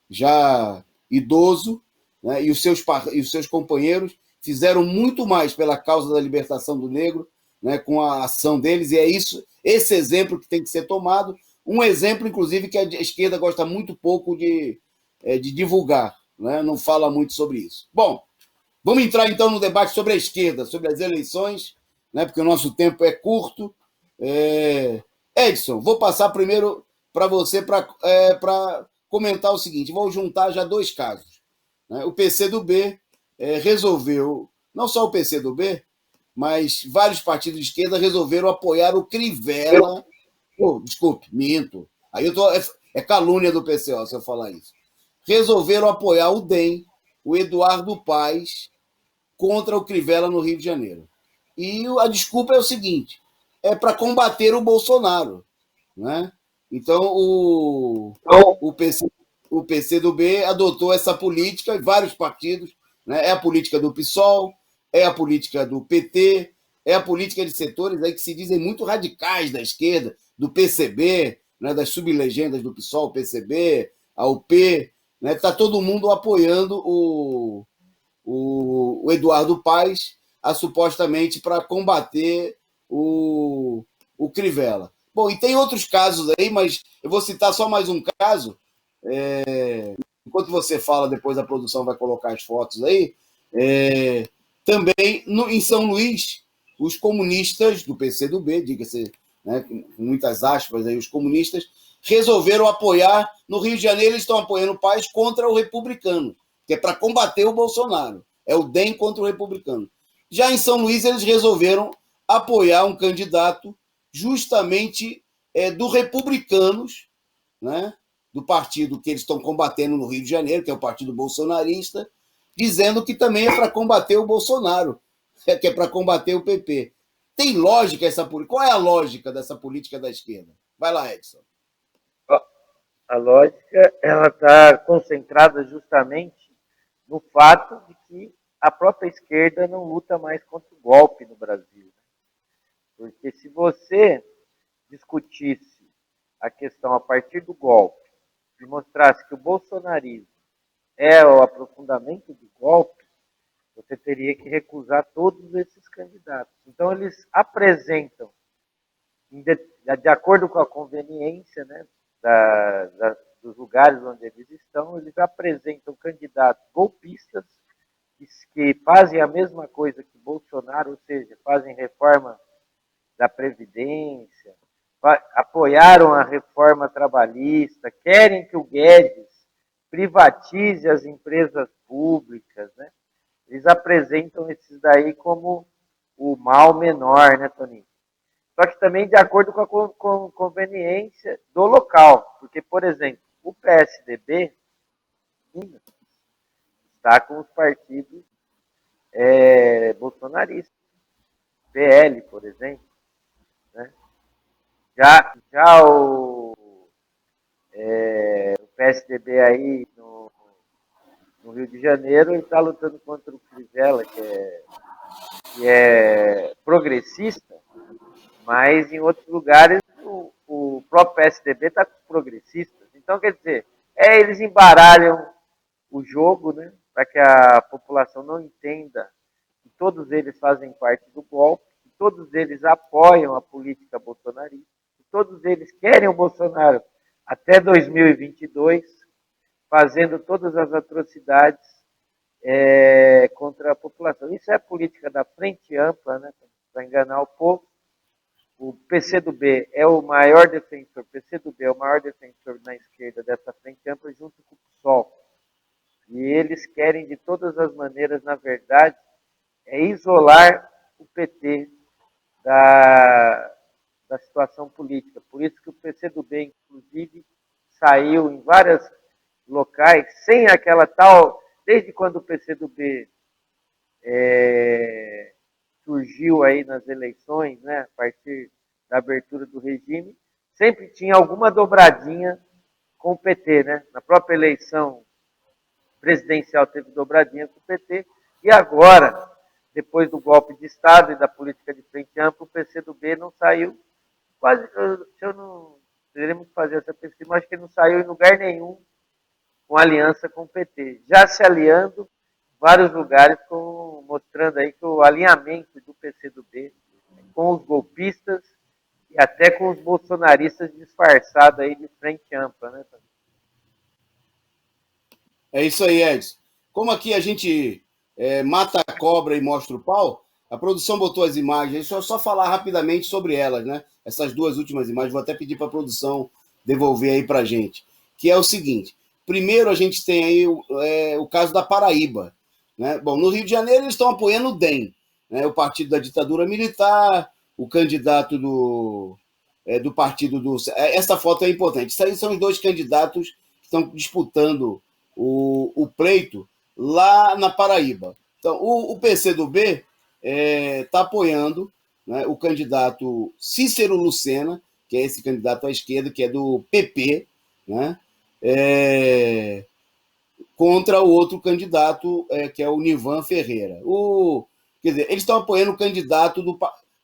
Já idoso, né? E os seus companheiros fizeram muito mais pela causa da libertação do negro, né? Com a ação deles, e é esse exemplo que tem que ser tomado. Um exemplo, inclusive, que a esquerda gosta muito pouco de divulgar, né? Não fala muito sobre isso. Bom, vamos entrar então no debate sobre a esquerda, sobre as eleições, né? Porque o nosso tempo é curto. Edson, vou passar primeiro para você para comentar o seguinte. Vou juntar já dois casos. Né? O PCdoB resolveu, não só o PCdoB, mas vários partidos de esquerda resolveram apoiar o Crivella. Desculpe, minto. Aí é calúnia do PCO se eu falar isso. Resolveram apoiar o DEM, o Eduardo Paes, contra o Crivella no Rio de Janeiro. E a desculpa é o seguinte: é para combater o Bolsonaro. Né? Então, o PCdoB adotou essa política, e vários partidos, né? É a política do PSOL, é a política do PT, é a política de setores aí que se dizem muito radicais da esquerda, do PCB, né? Das sublegendas do PSOL, PCB, a UP. Né? Está todo mundo apoiando o Eduardo Paes supostamente para combater o Crivella. Bom, e tem outros casos aí, mas eu vou citar só mais um caso. Enquanto você fala, depois a produção vai colocar as fotos aí. Também em São Luís, os comunistas do PCdoB, diga-se, né, com muitas aspas aí, os comunistas, resolveram apoiar, no Rio de Janeiro eles estão apoiando o país contra o republicano, que é para combater o Bolsonaro. É o DEM contra o republicano. Já em São Luís, eles resolveram apoiar um candidato justamente do Republicanos, né, do partido que eles estão combatendo no Rio de Janeiro, que é o Partido Bolsonarista, dizendo que também é para combater o Bolsonaro, que é para combater o PP. Tem lógica essa política? Qual é a lógica dessa política da esquerda? Vai lá, Edson. A lógica ela está concentrada justamente no fato de que a própria esquerda não luta mais contra o golpe no Brasil. Porque se você discutisse a questão a partir do golpe e mostrasse que o bolsonarismo é o aprofundamento do golpe, você teria que recusar todos esses candidatos. Então, eles apresentam, de acordo com a conveniência, né, dos lugares onde eles estão, eles apresentam candidatos golpistas que fazem a mesma coisa que Bolsonaro, ou seja, fazem reforma da Previdência, apoiaram a reforma trabalhista, querem que o Guedes privatize as empresas públicas, né? Eles apresentam esses daí como o mal menor, né, Toninho? Só que também de acordo com a conveniência do local. Porque, por exemplo, o PSDB está com os partidos bolsonaristas. PL, por exemplo. Né? Já o PSDB aí no Rio de Janeiro, ele está lutando contra o Crivella, que é progressista, mas em outros lugares o próprio PSDB está com os progressistas. Então, quer dizer, eles embaralham o jogo, né, para que a população não entenda que todos eles fazem parte do golpe, que todos eles apoiam a política bolsonarista, que todos eles querem o Bolsonaro até 2022, fazendo todas as atrocidades contra a população. Isso é a política da frente ampla, né, para enganar o povo. O PCdoB é o maior defensor, na esquerda dessa frente ampla, junto com o PSOL. E eles querem, de todas as maneiras, na verdade, isolar o PT da situação política. Por isso que o PCdoB, inclusive, saiu em vários locais, sem aquela tal... Desde quando o PCdoB surgiu aí nas eleições, né, a partir da abertura do regime, sempre tinha alguma dobradinha com o PT, né? Na própria eleição presidencial teve dobradinha com o PT, e agora, depois do golpe de Estado e da política de frente ampla, o PCdoB não saiu, quase, teremos que fazer essa pesquisa, mas acho que não saiu em lugar nenhum com aliança com o PT, já se aliando em vários lugares, mostrando aí que o alinhamento do PCdoB com os golpistas e até com os bolsonaristas disfarçados aí de frente ampla, né? É isso aí, Edson. Como aqui a gente mata a cobra e mostra o pau, a produção botou as imagens, só falar rapidamente sobre elas, né? Essas duas últimas imagens, vou até pedir para a produção devolver aí para a gente, que é o seguinte. Primeiro, a gente tem aí o caso da Paraíba. Né? Bom, no Rio de Janeiro, eles estão apoiando o DEM, né? O Partido da Ditadura Militar, o candidato do partido do... Essa foto é importante. Isso aí são os dois candidatos que estão disputando o pleito lá na Paraíba. Então, o PCdoB está apoiando, né, o candidato Cícero Lucena, que é esse candidato à esquerda, que é do PP, né? Contra o outro candidato, que é o Nivan Ferreira. Quer dizer, eles estão apoiando o candidato do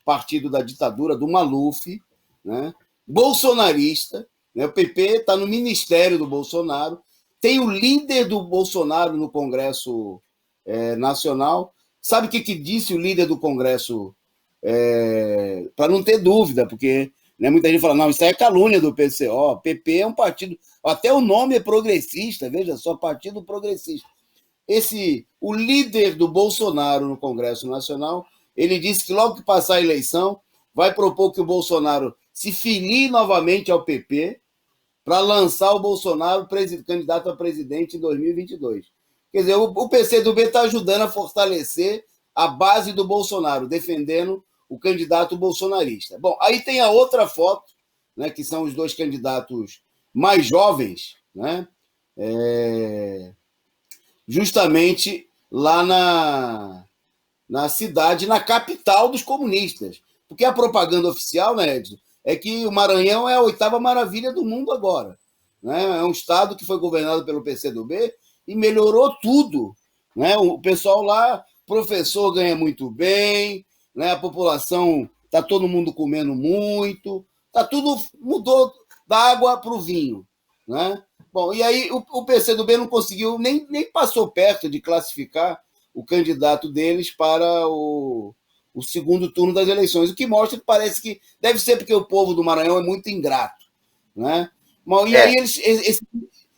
partido da ditadura, do Maluf, né? Bolsonarista, né? O PP está no ministério do Bolsonaro, tem o líder do Bolsonaro no Congresso Nacional. Sabe o que disse o líder do Congresso para não ter dúvida, porque, né, muita gente fala, não, isso aí é calúnia do PCO, PP é um partido, até o nome é progressista, veja só, Partido Progressista. O líder do Bolsonaro no Congresso Nacional, ele disse que logo que passar a eleição, vai propor que o Bolsonaro se filie novamente ao PP para lançar o Bolsonaro candidato a presidente em 2022. Quer dizer, o PCdoB está ajudando a fortalecer a base do Bolsonaro, defendendo o candidato bolsonarista. Bom, aí tem a outra foto, né, que são os dois candidatos mais jovens, né, justamente lá na cidade, na capital dos comunistas. Porque a propaganda oficial, né, Edson, é que o Maranhão é a 8ª maravilha do mundo agora. Né? É um estado que foi governado pelo PCdoB e melhorou tudo. Né? O pessoal lá, professor ganha muito bem, né? A população, está todo mundo comendo muito, tá tudo mudou da água para o vinho. Né? Bom, e aí o PCdoB não conseguiu, nem passou perto de classificar o candidato deles para o segundo turno das eleições, o que mostra que parece que deve ser porque o povo do Maranhão é muito ingrato. Né? Bom, e aí,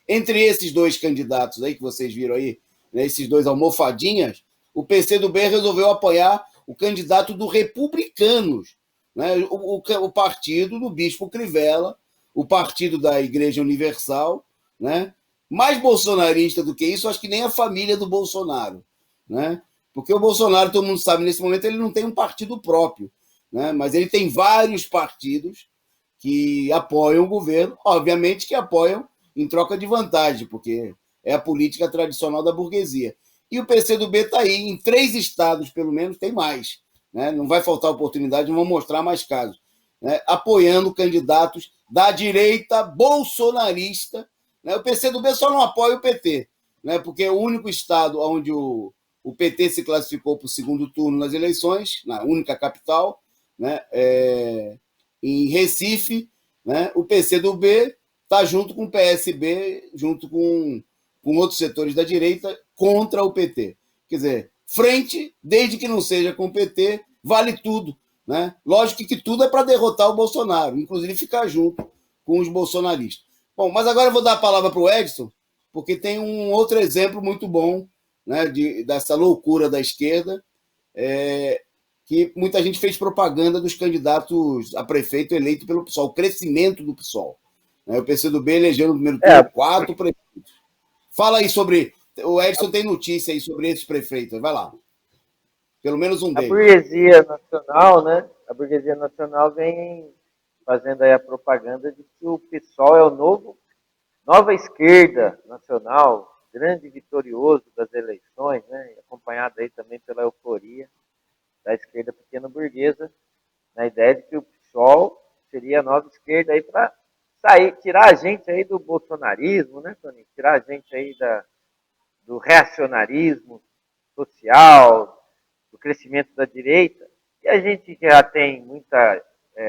entre esses dois candidatos aí que vocês viram aí, né, esses dois almofadinhas, o PCdoB resolveu apoiar o candidato do Republicanos, né, o partido do Bispo Crivella, o partido da Igreja Universal, né, mais bolsonarista do que isso, acho que nem a família do Bolsonaro. Né? Porque o Bolsonaro, todo mundo sabe, nesse momento ele não tem um partido próprio, né, mas ele tem vários partidos que apoiam o governo, obviamente que apoiam em troca de vantagem, porque é a política tradicional da burguesia. E o PCdoB está aí, em 3 estados, pelo menos, tem mais. Né? Não vai faltar oportunidade, vão mostrar mais casos. Né? Apoiando candidatos da direita bolsonarista. Né? O PCdoB só não apoia o PT, né? Porque é o único estado onde o PT se classificou para o segundo turno nas eleições, na única capital, né? Em Recife, né? O PCdoB está junto com o PSB, junto com outros setores da direita, contra o PT. Quer dizer, frente, desde que não seja com o PT, vale tudo. Né? Lógico que tudo é para derrotar o Bolsonaro, inclusive ficar junto com os bolsonaristas. Bom, mas agora eu vou dar a palavra para o Edson, porque tem um outro exemplo muito bom, né, dessa loucura da esquerda, que muita gente fez propaganda dos candidatos a prefeito eleito pelo PSOL, o crescimento do PSOL. Né? O PCdoB elegeu no primeiro turno 4 prefeitos. Fala aí sobre... O Edson tem notícia aí sobre esses prefeitos. Vai lá. Pelo menos um deles. A burguesia nacional, né? A burguesia nacional vem fazendo aí a propaganda de que o PSOL é o nova esquerda nacional, grande vitorioso das eleições, né? Acompanhado aí também pela euforia da esquerda pequena burguesa, na ideia de que o PSOL seria a nova esquerda aí para tirar a gente aí do bolsonarismo, né, Tony? Tirar a gente aí do reacionarismo social, do crescimento da direita. E a gente já tem muita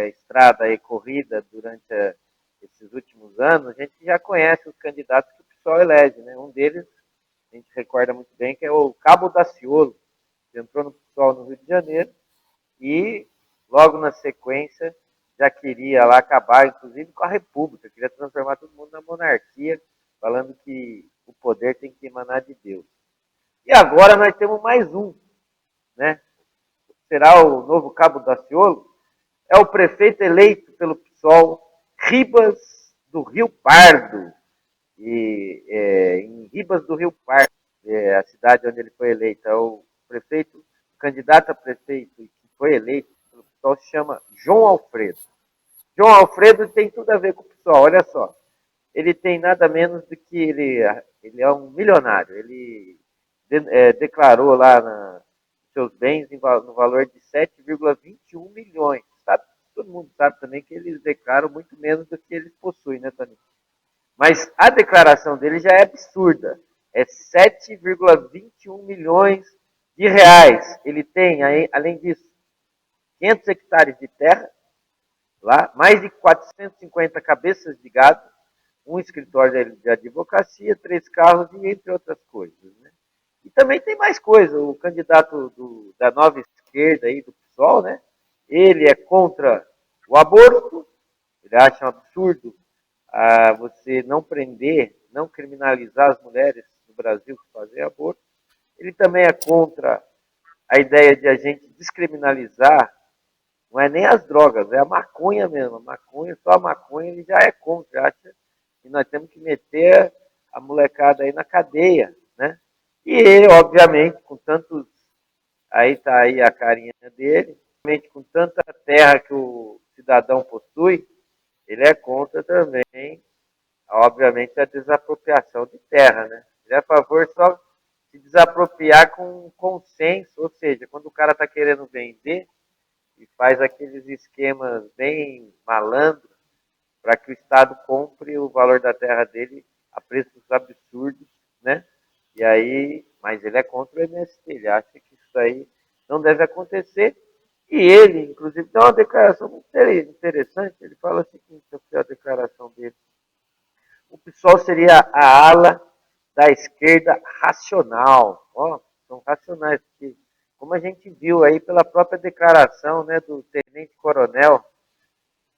estrada aí corrida durante esses últimos anos, a gente já conhece os candidatos que o PSOL elege, né? Um deles, a gente recorda muito bem, que é o Cabo Daciolo, que entrou no PSOL no Rio de Janeiro e, logo na sequência, já queria lá acabar, inclusive, com a República, queria transformar todo mundo na monarquia, falando que o poder tem que emanar de Deus. E agora nós temos mais um, né? Será o novo Cabo Daciolo? É o prefeito eleito pelo PSOL, Ribas do Rio Pardo. Em Ribas do Rio Pardo, a cidade onde ele foi eleito, é o prefeito, o candidato a prefeito que foi eleito pelo PSOL se chama João Alfredo. João Alfredo tem tudo a ver com o PSOL, olha só. Ele tem nada menos do que ele é um milionário. Ele declarou lá seus bens no valor de 7,21 milhões. Sabe? Todo mundo sabe também que eles declaram muito menos do que eles possuem, né, Tony? Mas a declaração dele já é absurda. É 7,21 milhões de reais. Ele tem, além disso, 500 hectares de terra, lá, mais de 450 cabeças de gado, um escritório de advocacia, 3 carros e entre outras coisas. Né? E também tem mais coisa. O candidato da nova esquerda aí, do PSOL, né? Ele é contra o aborto, ele acha um absurdo você não prender, não criminalizar as mulheres no Brasil que fazem aborto. Ele também é contra a ideia de a gente descriminalizar, não é nem as drogas, é a maconha mesmo. A maconha, só a maconha ele já é contra, acha que nós temos que meter a molecada aí na cadeia, né? E ele, obviamente, com tantos, aí está aí a carinha dele, com tanta terra que o cidadão possui, ele é contra também, obviamente, a desapropriação de terra, né? Ele é a favor só de desapropriar com consenso, ou seja, quando o cara está querendo vender e faz aqueles esquemas bem malandros para que o Estado compre o valor da terra dele a preços absurdos, né? E aí, mas ele é contra o MST, ele acha que isso aí não deve acontecer. E ele, inclusive, dá uma declaração muito interessante. Ele fala o seguinte, a declaração dele. O PSOL seria a ala da esquerda racional. Ó, são racionais, porque, como a gente viu aí pela própria declaração, né, do tenente-coronel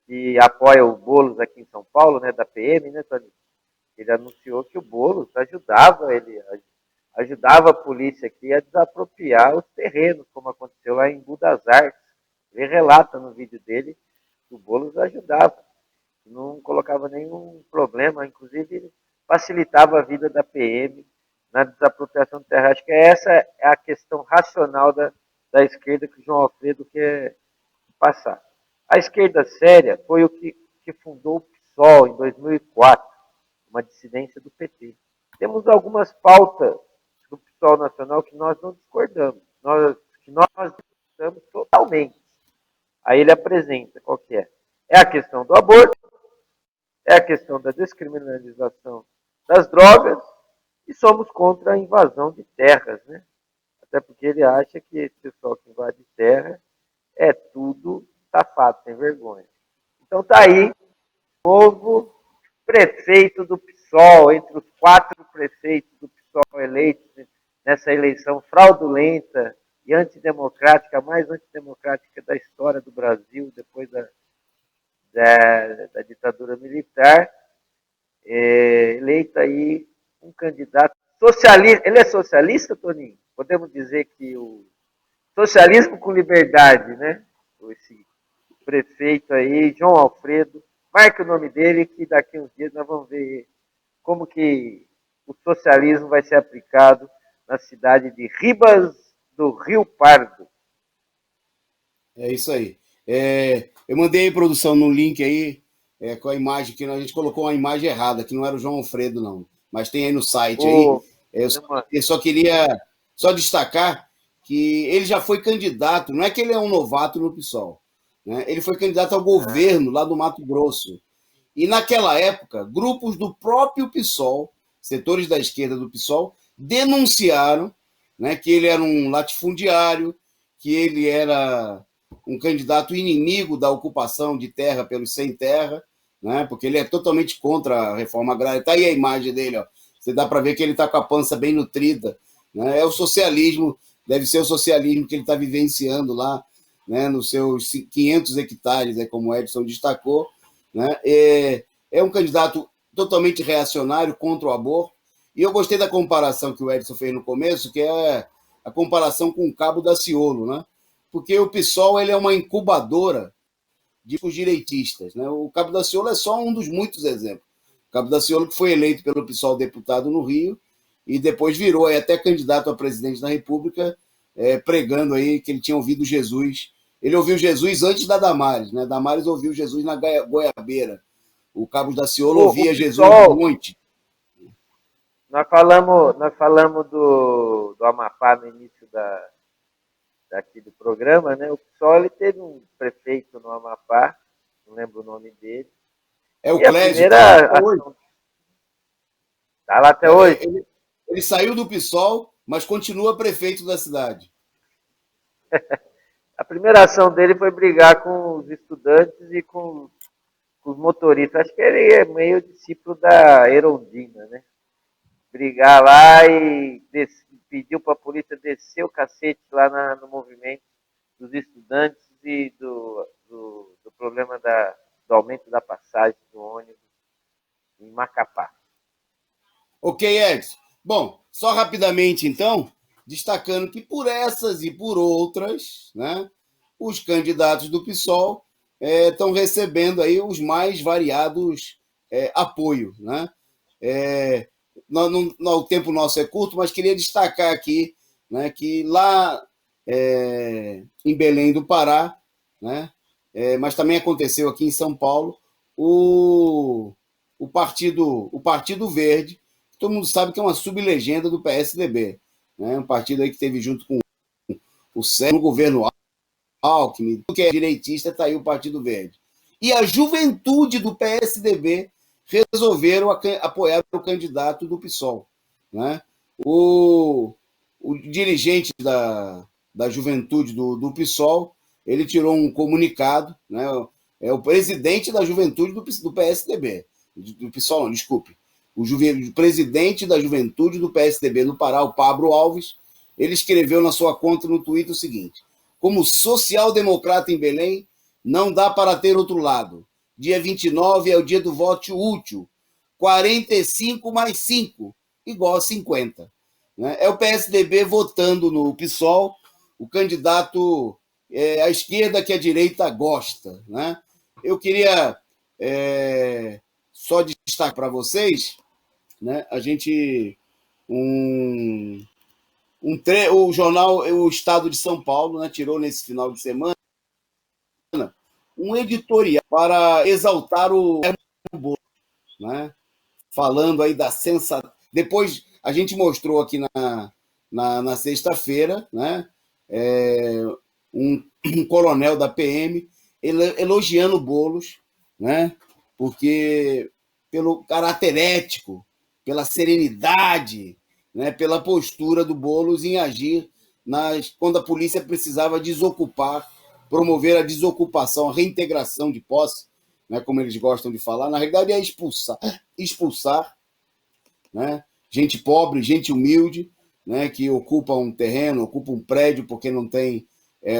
que apoia o Boulos aqui em São Paulo, né, da PM, né, Tony? Ele anunciou que o Boulos ajudava a polícia aqui a desapropriar os terrenos, como aconteceu lá em Budas Artes. Ele relata no vídeo dele que o Boulos ajudava, não colocava nenhum problema, inclusive facilitava a vida da PM na desapropriação de terra. Acho que essa é a questão racional da esquerda que o João Alfredo quer passar. A esquerda séria foi o que fundou o PSOL em 2004, uma dissidência do PT. Temos algumas pautas do PSOL nacional que nós não discordamos, que nós discordamos totalmente. Aí ele apresenta qual que é. É a questão do aborto, é a questão da descriminalização das drogas e somos contra a invasão de terras, né? Até porque ele acha que esse pessoal que invade terra é tudo safado, sem vergonha. Então tá aí, novo prefeito do PSOL, entre os 4 prefeitos do PSOL eleitos nessa eleição fraudulenta e antidemocrática, a mais antidemocrática da história do Brasil, depois da ditadura militar, eleito aí um candidato socialista. Ele é socialista, Toninho? Podemos dizer que o socialismo com liberdade, né? Esse prefeito aí, João Alfredo, marque o nome dele que daqui a uns dias nós vamos ver como que o socialismo vai ser aplicado na cidade de Ribas do Rio Pardo. É isso aí. Eu mandei aí, produção, no link aí, com a imagem, que a gente colocou uma imagem errada, que não era o João Alfredo, não. Mas tem aí no site aí. Eu só queria destacar que ele já foi candidato, não é que ele é um novato no PSOL, né? Ele foi candidato ao governo lá do Mato Grosso. E naquela época, grupos do próprio PSOL, setores da esquerda do PSOL, denunciaram, né, que ele era um latifundiário, que ele era um candidato inimigo da ocupação de terra pelos sem terra, né, porque ele é totalmente contra a reforma agrária. Está aí a imagem dele, ó. Você dá para ver que ele está com a pança bem nutrida. Né? É o socialismo, deve ser o socialismo que ele está vivenciando lá, né, nos seus 500 hectares, como o Edson destacou. Né? É um candidato totalmente reacionário contra o aborto. E eu gostei da comparação que o Edson fez no começo, que é a comparação com o Cabo Daciolo, né? Porque o PSOL ele é uma incubadora de direitistas. Né? O Cabo Daciolo é só um dos muitos exemplos. O Cabo Daciolo que foi eleito pelo PSOL deputado no Rio e depois virou até candidato a presidente da República, pregando aí que ele tinha ouvido Jesus. Ele ouviu Jesus antes da Damares, né? Damares ouviu Jesus na Goiabeira. O Cabo Daciolo ouvia Jesus no monte. Nós falamos do Amapá no início daqui do programa, né? O PSOL ele teve um prefeito no Amapá, não lembro o nome dele. É o Clésio, tá lá até hoje. Tá lá até hoje. Ele saiu do PSOL, mas continua prefeito da cidade. A primeira ação dele foi brigar com os estudantes e com os motoristas. Acho que ele é meio discípulo da Erondina, né? Brigar lá e pediu para a polícia descer o cacete lá no movimento dos estudantes e do problema do aumento da passagem do ônibus em Macapá. Ok, Edson. Bom, só rapidamente, então, destacando que por essas e por outras, né, os candidatos do PSOL estão recebendo aí os mais variados apoio. Né? O tempo nosso é curto, mas queria destacar aqui, né, que lá em Belém do Pará, né, mas também aconteceu aqui em São Paulo, o Partido Verde, todo mundo sabe que é uma sublegenda do PSDB, né? Um partido aí que teve junto com o Sérgio no governo Alckmin, que é direitista, está aí o Partido Verde. E a juventude do PSDB resolveram apoiar o candidato do PSOL. Né? O dirigente da juventude do PSOL, ele tirou um comunicado, né? É o presidente da juventude do PSDB, do PSOL, não, desculpe. O presidente da juventude do PSDB no Pará, o Pablo Alves, ele escreveu na sua conta no Twitter o seguinte: como social-democrata em Belém, não dá para ter outro lado. Dia 29 é o dia do voto útil. 45 mais 5, igual a 50. É o PSDB votando no PSOL, o candidato à esquerda que a direita gosta. Né? Eu queria só destacar para vocês, né, a gente... o jornal O Estado de São Paulo, né, tirou nesse final de semana um editorial para exaltar o Boulos, né, falando aí da sensação. Depois a gente mostrou aqui na sexta-feira, né, um coronel da PM elogiando o Boulos, né, porque pelo caráter ético, pela serenidade, né, pela postura do Boulos em agir quando a polícia precisava desocupar, promover a desocupação, a reintegração de posse, né, como eles gostam de falar. Na realidade é expulsar, né, gente pobre, gente humilde, né, que ocupa um terreno, ocupa um prédio porque não tem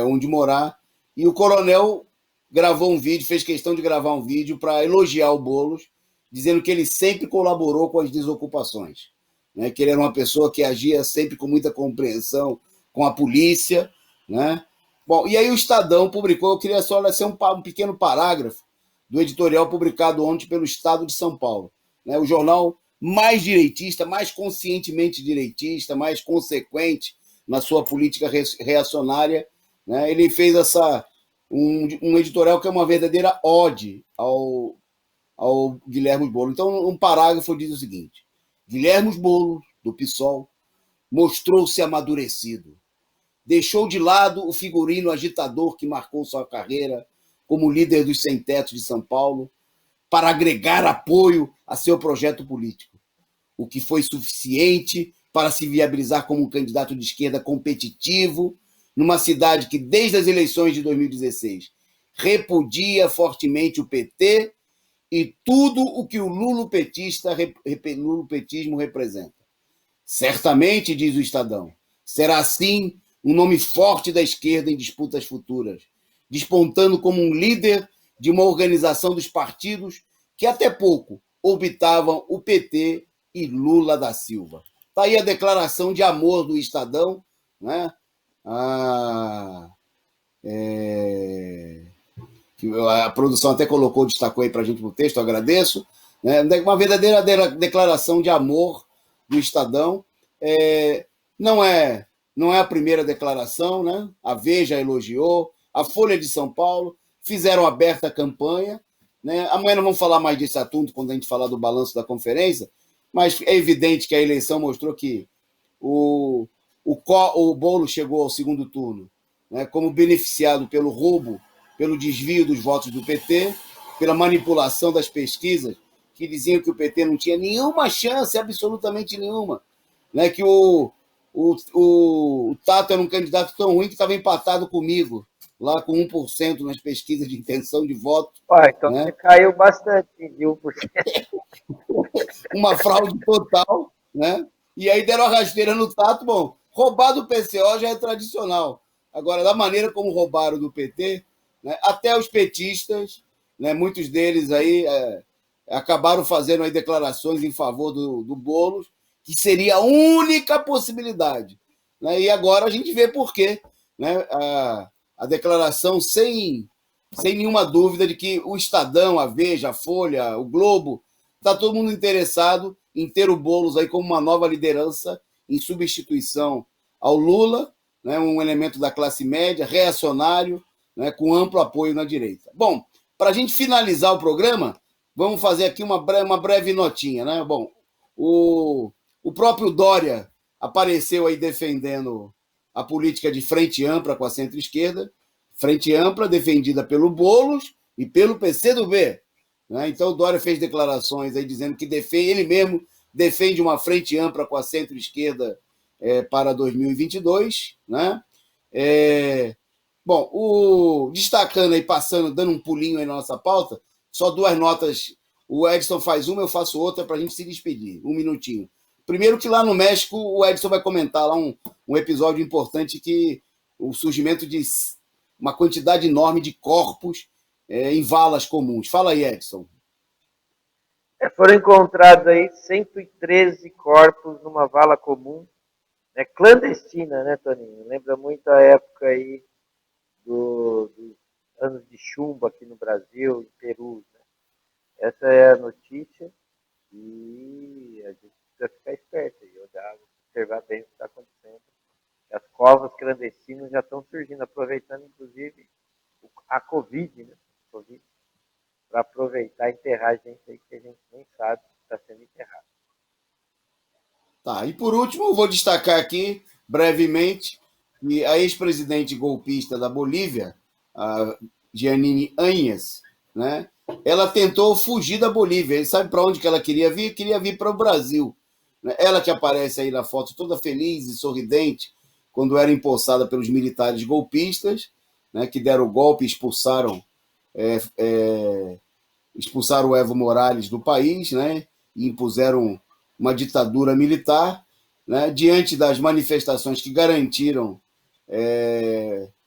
onde morar. E o coronel gravou um vídeo, fez questão de gravar um vídeo para elogiar o Boulos, dizendo que ele sempre colaborou com as desocupações, né? Que ele era uma pessoa que agia sempre com muita compreensão com a polícia. Né? Bom, e aí o Estadão publicou, eu queria só ler um pequeno parágrafo do editorial publicado ontem pelo Estado de São Paulo. Né? O jornal mais direitista, mais conscientemente direitista, mais consequente na sua política reacionária. Né? Ele fez um editorial que é uma verdadeira ode ao Guilherme Boulos. Então, um parágrafo diz o seguinte: Guilherme Boulos, do PSOL, mostrou-se amadurecido. Deixou de lado o figurino agitador que marcou sua carreira como líder dos sem-teto de São Paulo para agregar apoio a seu projeto político, o que foi suficiente para se viabilizar como um candidato de esquerda competitivo numa cidade que, desde as eleições de 2016, repudia fortemente o PT e tudo o que o lulopetismo representa. Certamente, diz o Estadão, será assim um nome forte da esquerda em disputas futuras, despontando como um líder de uma organização dos partidos que até pouco orbitavam o PT e Lula da Silva. Está aí a declaração de amor do Estadão, né? Que a produção até destacou aí para a gente no texto, eu agradeço. Né? Uma verdadeira declaração de amor do Estadão. Não é a primeira declaração, né? A Veja elogiou, a Folha de São Paulo fizeram aberta campanha. Né? Amanhã não vamos falar mais desse assunto quando a gente falar do balanço da conferência, mas é evidente que a eleição mostrou que o Boulos chegou ao segundo turno, né, como beneficiado pelo roubo, pelo desvio dos votos do PT, pela manipulação das pesquisas, que diziam que o PT não tinha nenhuma chance, absolutamente nenhuma. Né, que o Tato era um candidato tão ruim que estava empatado comigo, lá com 1% nas pesquisas de intenção de voto. Então, né? Você caiu bastante de 1%. Uma fraude total, né? E aí deram a rasteira no Tato. Bom, roubar do PCO já é tradicional. Agora, da maneira como roubaram do PT, né, até os petistas, né, muitos deles aí acabaram fazendo aí declarações em favor do Boulos, que seria a única possibilidade. Né? E agora a gente vê por quê. Né? A declaração sem nenhuma dúvida de que o Estadão, a Veja, a Folha, o Globo, está todo mundo interessado em ter o Boulos aí como uma nova liderança em substituição ao Lula, né, um elemento da classe média, reacionário, né, com amplo apoio na direita. Bom, para a gente finalizar o programa, vamos fazer aqui uma breve notinha. Né? Bom, o próprio Dória apareceu aí defendendo a política de frente ampla com a centro-esquerda, frente ampla defendida pelo Boulos e pelo PCdoB. Né? Então o Dória fez declarações aí dizendo que ele mesmo defende uma frente ampla com a centro-esquerda para 2022. Né? Bom, destacando aí, dando um pulinho aí na nossa pauta, só duas notas. O Edson faz uma, eu faço outra para a gente se despedir. Um minutinho. Primeiro que lá no México, o Edson vai comentar lá um episódio importante que o surgimento de uma quantidade enorme de corpos em valas comuns. Fala aí, Edson. Foram encontrados aí 113 corpos numa vala comum, clandestina, né, Toninho? Lembra muito a época aí dos anos de chumbo aqui no Brasil, em Peru. Né? Essa é a notícia e a gente precisa ficar esperto aí, observar bem o que está acontecendo. As covas clandestinas já estão surgindo, aproveitando inclusive a Covid, né? Para aproveitar e enterrar gente aí que a gente nem sabe que está sendo enterrado. Tá, e por último, eu vou destacar aqui, brevemente, que a ex-presidente golpista da Bolívia, a Jeanine Áñez, né, ela tentou fugir da Bolívia. Ele sabe para onde que ela queria vir? Queria vir para o Brasil. Ela que aparece aí na foto toda feliz e sorridente, quando era empossada pelos militares golpistas, né, que deram o golpe e expulsaram o Evo Morales do país, né, e impuseram uma ditadura militar, né, diante das manifestações que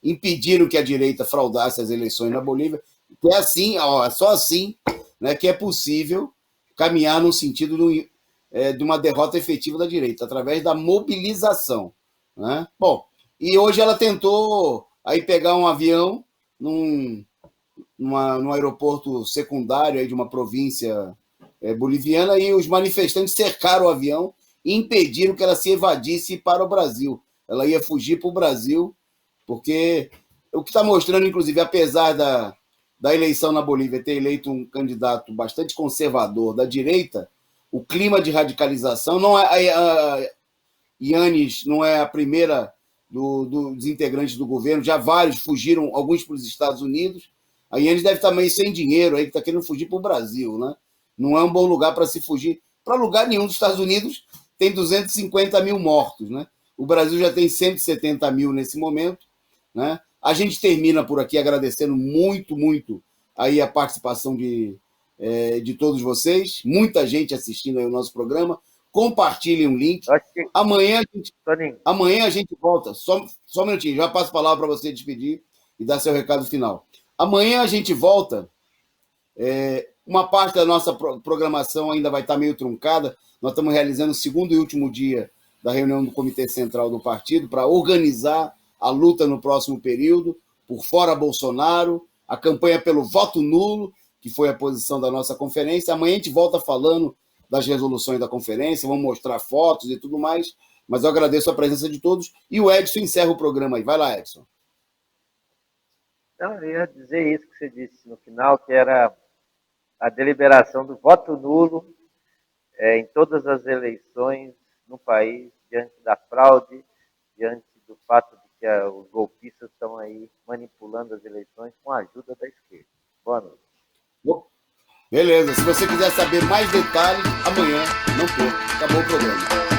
impediram que a direita fraudasse as eleições na Bolívia. Que é assim, só assim, né, que é possível caminhar no sentido de uma derrota efetiva da direita, através da mobilização. Né? Bom, e hoje ela tentou aí pegar um avião num aeroporto secundário aí de uma província boliviana, e os manifestantes cercaram o avião e impediram que ela se evadisse para o Brasil. Ela ia fugir para o Brasil, porque o que está mostrando, inclusive, apesar da eleição na Bolívia ter eleito um candidato bastante conservador da direita, o clima de radicalização não é. A Yanis não é a primeira dos integrantes do governo, já vários fugiram, alguns para os Estados Unidos. A Yanis deve estar meio sem dinheiro aí, que está querendo fugir para o Brasil, né? Não é um bom lugar para se fugir. Para lugar nenhum dos Estados Unidos tem 250 mil mortos, né? O Brasil já tem 170 mil nesse momento, né? A gente termina por aqui agradecendo muito, muito aí a participação de todos vocês, muita gente assistindo aí o nosso programa. Compartilhem o link. Amanhã a gente volta. Só um minutinho, já passo a palavra para você despedir e dar seu recado final. Amanhã a gente volta. Uma parte da nossa programação ainda vai estar meio truncada. Nós estamos realizando o segundo e último dia da reunião do Comitê Central do Partido para organizar a luta no próximo período, por fora Bolsonaro, a campanha pelo voto nulo, que foi a posição da nossa conferência. Amanhã a gente volta falando das resoluções da conferência, vamos mostrar fotos e tudo mais, mas eu agradeço a presença de todos, e o Edson encerra o programa aí. Vai lá, Edson. Não, eu ia dizer isso que você disse no final, que era a deliberação do voto nulo em todas as eleições no país, diante da fraude, diante do fato de que os golpistas estão aí manipulando as eleições com a ajuda da esquerda. Boa noite. Beleza, se você quiser saber mais detalhes, amanhã, não perca. Acabou o programa.